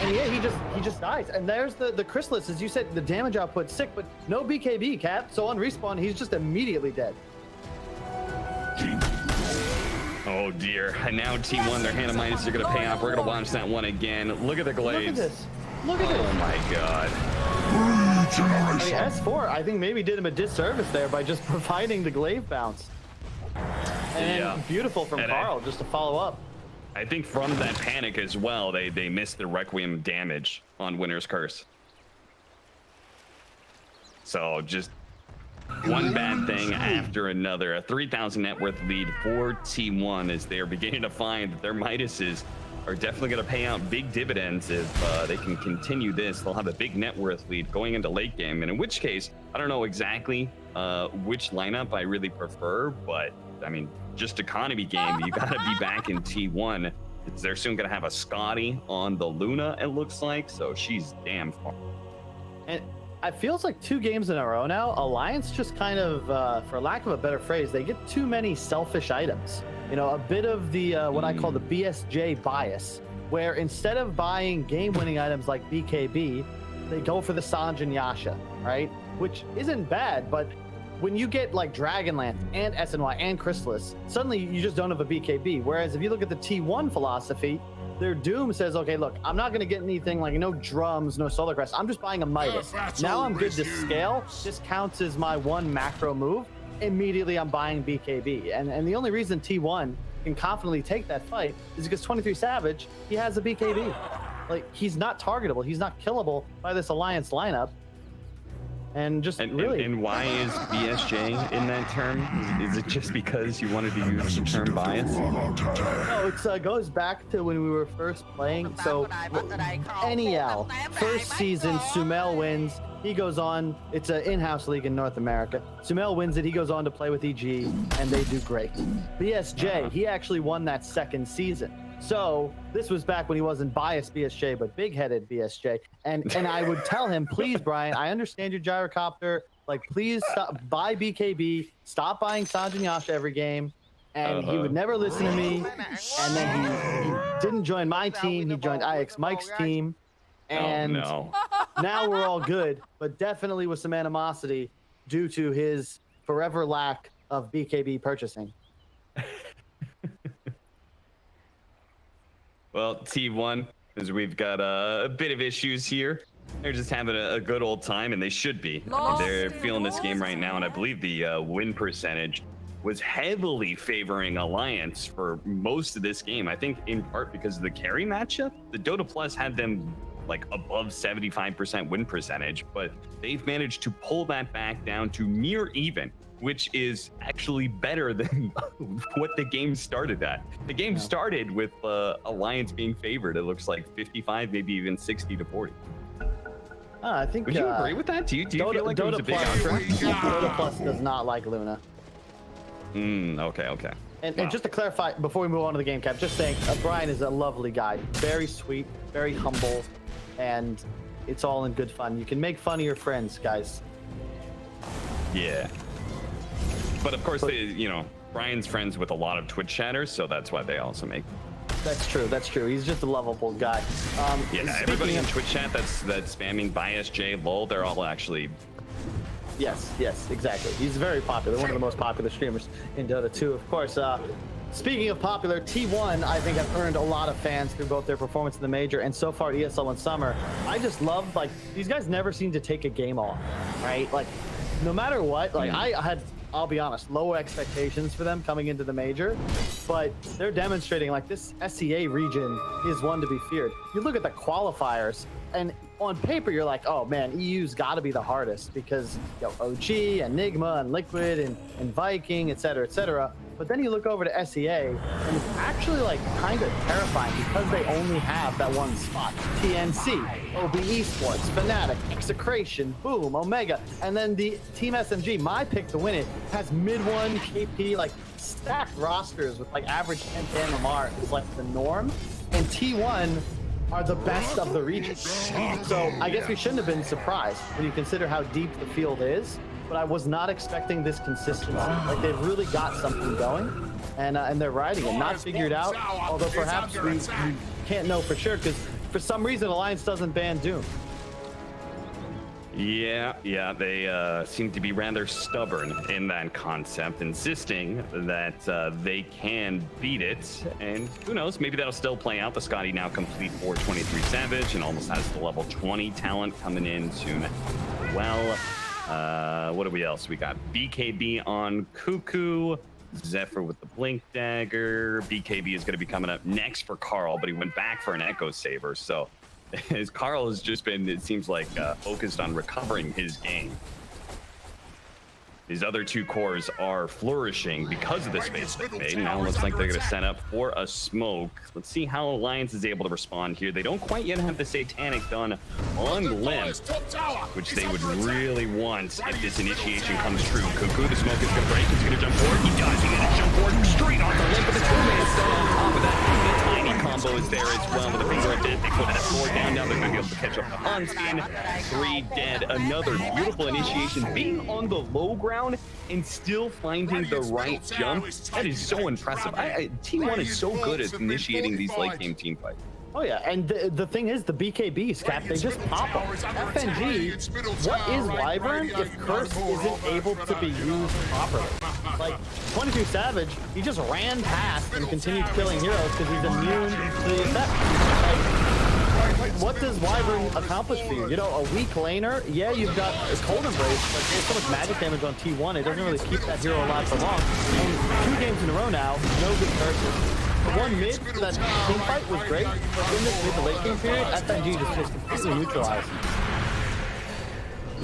And yeah, he just dies. And there's the Chrysalis, as you said, the damage output sick, but no BKB, Cap. So on respawn, he's just immediately dead. Oh dear, and now T1, their hand of minus are gonna pay off. We're gonna watch that one again. Look at the Glaives. Look at this. Look at this. Oh my God. I mean, S4, I think maybe did him a disservice there by just providing the glaive bounce. And yeah, beautiful from Carl just to follow up. I think from that panic as well, they missed the Requiem damage on Winter's Curse. So just one bad thing after another. A 3,000 net worth lead for T1 as they are beginning to find that their Midases are definitely going to pay out big dividends if they can continue this. They'll have a big net worth lead going into late game, and in which case, I don't know exactly which lineup I really prefer, but I mean, just economy game, you got to be back in T1. They're soon going to have a Scotty on the Luna, it looks like, so she's damn far. And it feels like 2 games in a row now, Alliance just kind of, for lack of a better phrase, they get too many selfish items. You know, a bit of the what I call the BSJ bias, where instead of buying game-winning items like BKB, they go for the Sanj and Yasha, right? Which isn't bad, but when you get like Dragonlance and SNY and Chrysalis, suddenly you just don't have a BKB. Whereas if you look at the T1 philosophy, their Doom says, okay, look, I'm not going to get anything like no drums, no Solar Crest. I'm just buying a Midas. Now I'm good to scale. This counts as my one macro move. Immediately I'm buying BKB. And the only reason T1 can confidently take that fight is because 23 Savage, he has a BKB. Like, he's not targetable. He's not killable by this Alliance lineup. And just And, really. and why is BSJ in that term? Is it just because you wanted to use the term bias? No, it goes back to when we were first playing. So NEL, first season, Sumel wins. He goes on. It's an in-house league in North America. Sumel wins it. He goes on to play with EG, and they do great. BSJ, he actually won that second season. So this was back when he wasn't biased BSJ, but big-headed BSJ. And I would tell him, please, Brian, I understand your gyrocopter. Like, please stop, buy BKB. Stop buying Sanjay and Yasha every game. And he would never listen to me. And then he didn't join my team. He joined IX Mike's team. And now we're all good, but definitely with some animosity due to his forever lack of BKB purchasing. Well, T1, as we've got a bit of issues here. They're just having a good old time, and they should be. They're feeling this game right now, and I believe the win percentage was heavily favoring Alliance for most of this game. I think in part because of the carry matchup. The Dota Plus had them like above 75% win percentage, but they've managed to pull that back down to near even, which is actually better than what the game started at. The game started with Alliance being favored. It looks like 55, maybe even 60-40. I think. Would you agree with that? Do you feel like it was a big contract? Dota Plus does not like Luna. Okay. And just to clarify, before we move on to the game cap, just saying, Brian is a lovely guy. Very sweet, very humble, and it's all in good fun. You can make fun of your friends, guys. Yeah. But of course, Brian's friends with a lot of Twitch chatters, so that's why they also make. That's true. He's just a lovable guy. Everybody in Twitch chat that's spamming BiasJ, lol, they're all actually. Yes, exactly. He's very popular. One of the most popular streamers in Dota 2, of course. Speaking of popular, T1, I think, have earned a lot of fans through both their performance in the major and so far ESL One Summer. I just love, like, these guys never seem to take a game off, right? Like, no matter what, like, I had, I'll be honest, low expectations for them coming into the major, but they're demonstrating, like, this SCA region is one to be feared. You look at the qualifiers, and on paper, you're like, oh man, EU's got to be the hardest because OG, Enigma, and Liquid, and Viking, etc. But then you look over to SEA, and it's actually like kind of terrifying because they only have that one spot. TNC, OB Esports, Fnatic, Execration, Boom, Omega, and then the Team SMG, my pick to win it, has mid-1 KP, like stacked rosters with like average 10 MMR is like the norm, and T1 are the best of the region. So I guess we shouldn't have been surprised when you consider how deep the field is, but I was not expecting this consistency. Like, they've really got something going, and they're riding it. Not figured out, although perhaps we can't know for sure, because for some reason Alliance doesn't ban Doom. Yeah, they seem to be rather stubborn in that concept, insisting that they can beat it. And who knows, maybe that'll still play out. The Scotty now complete 423 Savage and almost has the level 20 talent coming in soon. Well, what do we else? We got BKB on Cuckoo, Zephyr with the Blink Dagger. BKB is going to be coming up next for Carl, but he went back for an Echo Saber, so as Carl has just been, it seems like, focused on recovering his game. These other two cores are flourishing because of the space they made. Now it looks like they're going to set up for a smoke. Let's see how Alliance is able to respond here. They don't quite yet have the Satanic done on Limp, which they would really want if this initiation comes true. Cuckoo, the smoke is going to break. He's going to jump forward. He does. He's going to jump forward straight off the Limp, but the two-man stun on top of that. The tiny combo is there as well with a finger of death. They put that floor down. Now they're going to be able to catch up to Hanskin. 3 dead. Another beautiful initiation. Being on the low ground and still finding the right jump, that is so impressive. T1 is so good at initiating these late game team fights. Oh yeah, and the thing is, the BKBs, Cap, they just pop them. FNG, what is Wyvern if Curse isn't able to be used properly? Like, 22 Savage, he just ran past and continued killing heroes because he's immune to the effect. Like, what does Wyvern accomplish for you? You know, a weak laner, yeah, you've got a Cold Embrace, but there's so much magic damage on T1, it doesn't really keep that hero alive for long. And 2 games in a row now, no good Curses. The one mid for that team fight was great, but in this mid to late game period, FNG just completely neutralized.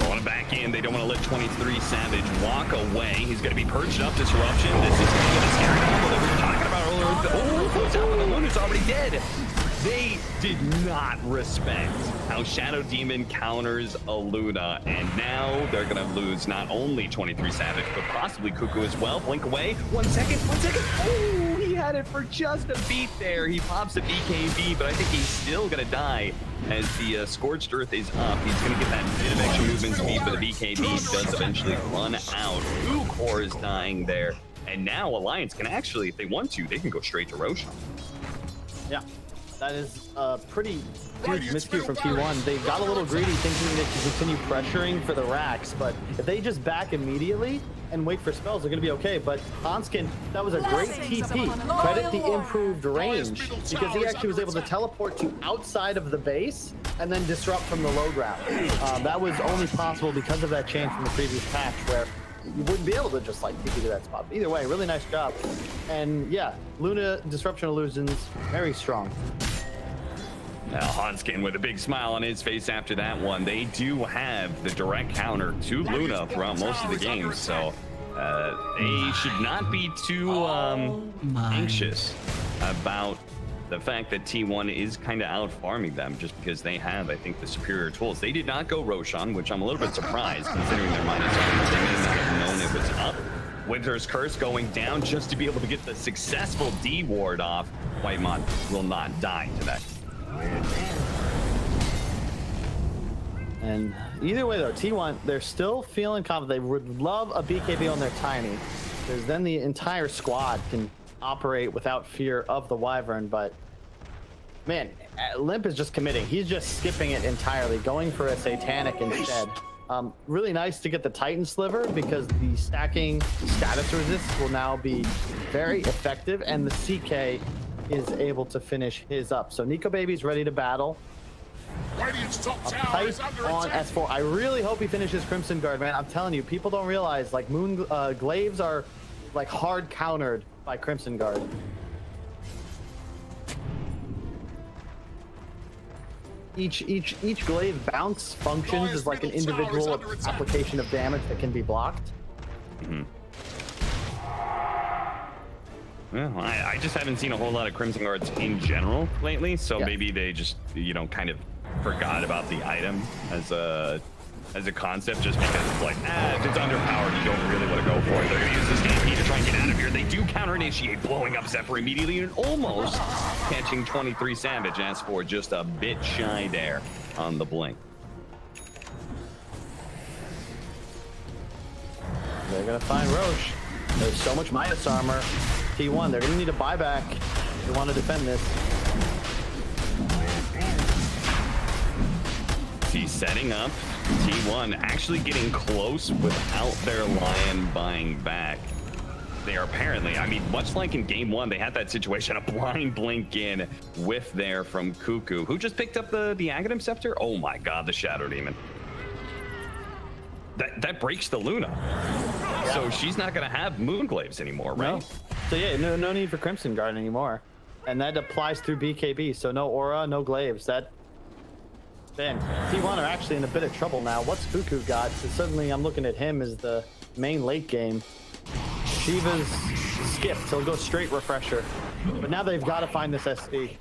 One coming back in. They don't want to let 23 Savage walk away. He's going to be perched up. Disruption. This is going to be the scary combo that we were talking about earlier. Oh, close out, but the Luna's already dead. They did not respect how Shadow Demon counters a Luna, and now they're gonna lose not only 23 Savage, but possibly Cuckoo as well. Blink away. 1 second, 1 second. Oh, he had it for just a beat there. He pops a BKB, but I think he's still gonna die as the Scorched Earth is up. He's gonna get that bit of extra movement speed, but the BKB does eventually run out. Core is dying there, and now Alliance can actually, if they want to, they can go straight to Roshan. Yeah. That is a pretty huge miscue from T1. They got a little greedy thinking they could continue pressuring for the racks, but if they just back immediately and wait for spells, they're going to be okay. But Hanskin, that was a great TP. Credit the improved range, because he actually was able to teleport to outside of the base and then disrupt from the low ground. That was only possible because of that change from the previous patch, where you wouldn't be able to just like TP to that spot. Either way, really nice job. And yeah, Luna disruption illusions, very strong. Now Hanskin with a big smile on his face after that one. They do have the direct counter to Luna throughout most of the game, so they should not be too anxious about the fact that T1 is kind of out farming them, just because they have, I think, the superior tools. They did not go Roshan, which I'm a little bit surprised considering their minus armor. They may not have known it was up. Winter's Curse going down just to be able to get the successful D ward off. Whitemon will not die to that. And either way though, T1, they're still feeling confident. They would love a BKB on their Tiny, because then the entire squad can operate without fear of the Wyvern. But man, Limp is just committing. He's just skipping it entirely, going for a Satanic instead. Really nice to get the Titan Sliver, because the stacking status resist will now be very effective, and the CK is able to finish his up. So Nico Baby's ready to battle. Tight on S4. I really hope he finishes Crimson Guard, man. I'm telling you, people don't realize, like, glaives are like hard countered by Crimson Guard. Each glaive bounce functions as like an individual application of damage that can be blocked. Mm-hmm. Well, I just haven't seen a whole lot of Crimson Guards in general lately, so maybe they just, you know, kind of forgot about the item as a concept, just because it's like, if it's underpowered, you don't really want to go for it. They're going to use this Stampede to try and get out of here. They do counter-initiate, blowing up Zephyr immediately, and almost catching 23 Savage. S4 just a bit shy there on the blink. They're going to find Roche. There's so much minus armor. T1, they're going to need a buyback. They want to defend this. He's setting up. T1 actually getting close without their Lion buying back. They are apparently, I mean, much like in game one, they had that situation, a blind blink in whiff there from Cuckoo, who just picked up the Aghanim Scepter. Oh my god, the Shadow Demon. That breaks the Luna. So she's not going to have Moonglaves anymore, right? No. So yeah, no need for Crimson Guard anymore. And that applies through BKB, so no Aura, no Glaives. Man, T1 are actually in a bit of trouble now. What's Cuckoo got? So suddenly I'm looking at him as the main late game. Shiva's skipped, so he'll go straight Refresher. But now they've got to find this SD.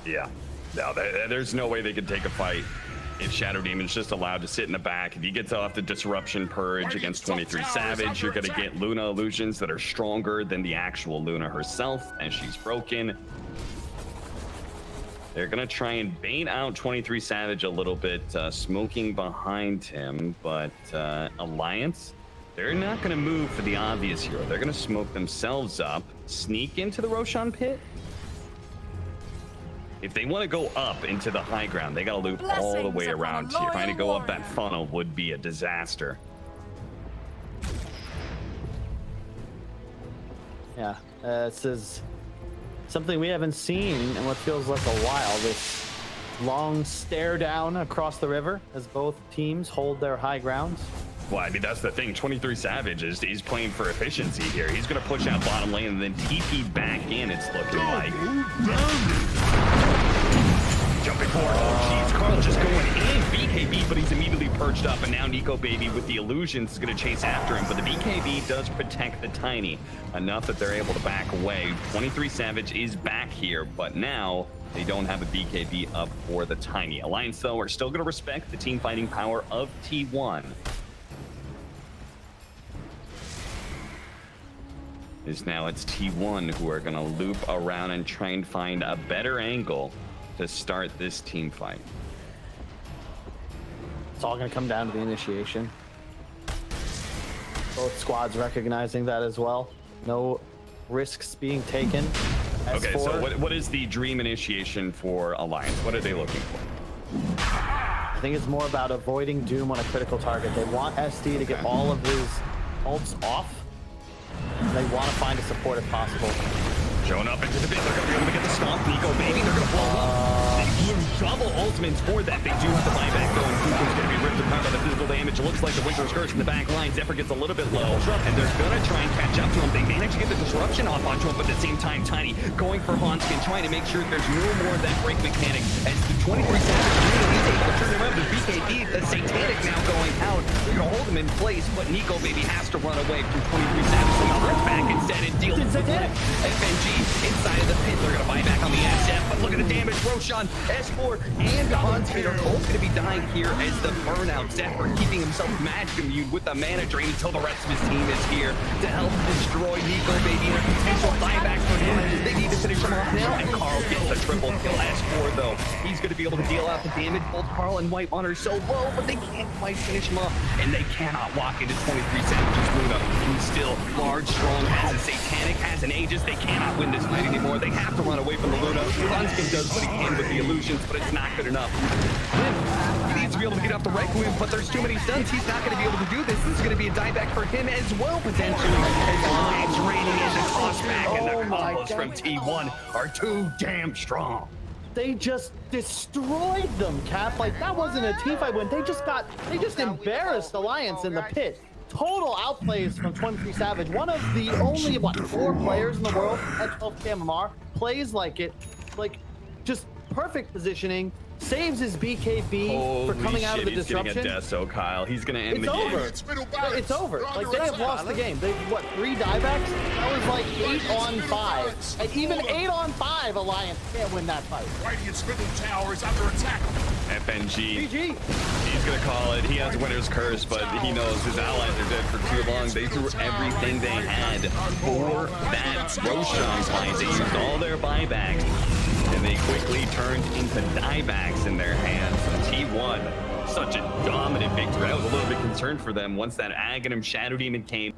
Yeah. No, there's no way they could take a fight if Shadow Demon's just allowed to sit in the back. If he gets off the Disruption Purge against 23 Savage, you're going to get Luna illusions that are stronger than the actual Luna herself, and she's broken. They're going to try and bait out 23 Savage a little bit, smoking behind him, but Alliance, they're not going to move for the obvious hero. They're going to smoke themselves up, sneak into the Roshan pit. If they want to go up into the high ground, they got to loop all the way around here. Trying to go up that funnel would be a disaster. Yeah, this is something we haven't seen in what feels like a while. This long stare down across the river as both teams hold their high grounds. Well, I mean, that's the thing. 23 Savage is playing for efficiency here. He's going to push out bottom lane and then TP back in, it's looking like. Jumping forward. Oh, jeez. Carl just going in. BKB, but he's immediately perched up, and now Nico Baby with the illusions is going to chase after him, but the BKB does protect the Tiny enough that they're able to back away. 23 Savage is back here, but now they don't have a BKB up for the Tiny. Alliance, though, are still going to respect the team fighting power of T1. Now it's T1 who are going to loop around and try and find a better angle to start this team fight. It's all going to come down to the initiation. Both squads recognizing that as well. No risks being taken. Okay, so what is the dream initiation for Alliance? What are they looking for? I think it's more about avoiding Doom on a critical target. They want SD to get all of his ults off. They want to find a support if possible. Showing up into the pit, they're going to be able to get the stomp. Nico Baby, they're going to blow up. They use double ultimates for that. They do have the buyback though, and Kuko's going to be ripped apart by the physical damage. It looks like the Winter's Curse in the back line. Zephyr gets a little bit low, and they're going to try and catch up to him. They manage to get the disruption off onto him, but at the same time, Tiny going for Hanskin, trying to make sure there's no more of that break mechanic. As the 23 Savage, he's able to turn around. The BKB, the Satanic now going out. They're going to hold him in place, but Nico Baby has to run away from 23 Savage. So now back instead and deals with it. FNG inside of the pit. They're going to buy back on the SF, but look at the damage. Roshan, S4, and Hanskin are both going to be dying here as the burnout. Zephyr keeping himself match immune with the mana drain until the rest of his team is here to help destroy Nico Baby. And a potential buyback for him. They need to finish him off now, and Carl gets a triple kill. S4, though, he's going to be able to deal out the damage. Both Carl and White One are so low, but they can't quite finish him off, and they cannot walk into 23 Savage's Luna, who's still large, strong, has a Satanic, has an Aegis. They cannot win this fight anymore. They have to run away from the Luna. Hanskin does what he can with the illusions, but it's not good enough. He needs to be able to get off the Requiem, but there's too many stuns. He's not going to be able to do this. This is going to be a dieback for him as well, potentially. As Alliance raining in the crossback, and the combos from T1 are too damn strong. They just destroyed them, Cap. Like, that wasn't a team fight win. They just embarrassed Alliance in the pit. Total outplays from 23 Savage. One of the only, 4 players in the world at 12 KMR plays like it. Like, just perfect positioning. Saves his BKB for coming out of the disruption. He's getting a deso, Kyle. He's going to end the game. It's over. Like, they have lost the game. They've, 3 diebacks? That was like 8 on 5. And even 8 on 5, Alliance can't win that fight. Radiant's middle tower is under attack. FNG. GG. He's going to call it. He has Winter's Curse, but he knows his allies are dead for too long. They threw everything they had for that Roshan fight. They used all their buybacks, and they quickly turned into diebacks in their hands. T1, such a dominant victory. I was a little bit concerned for them once that Aghanim Shadow Demon came.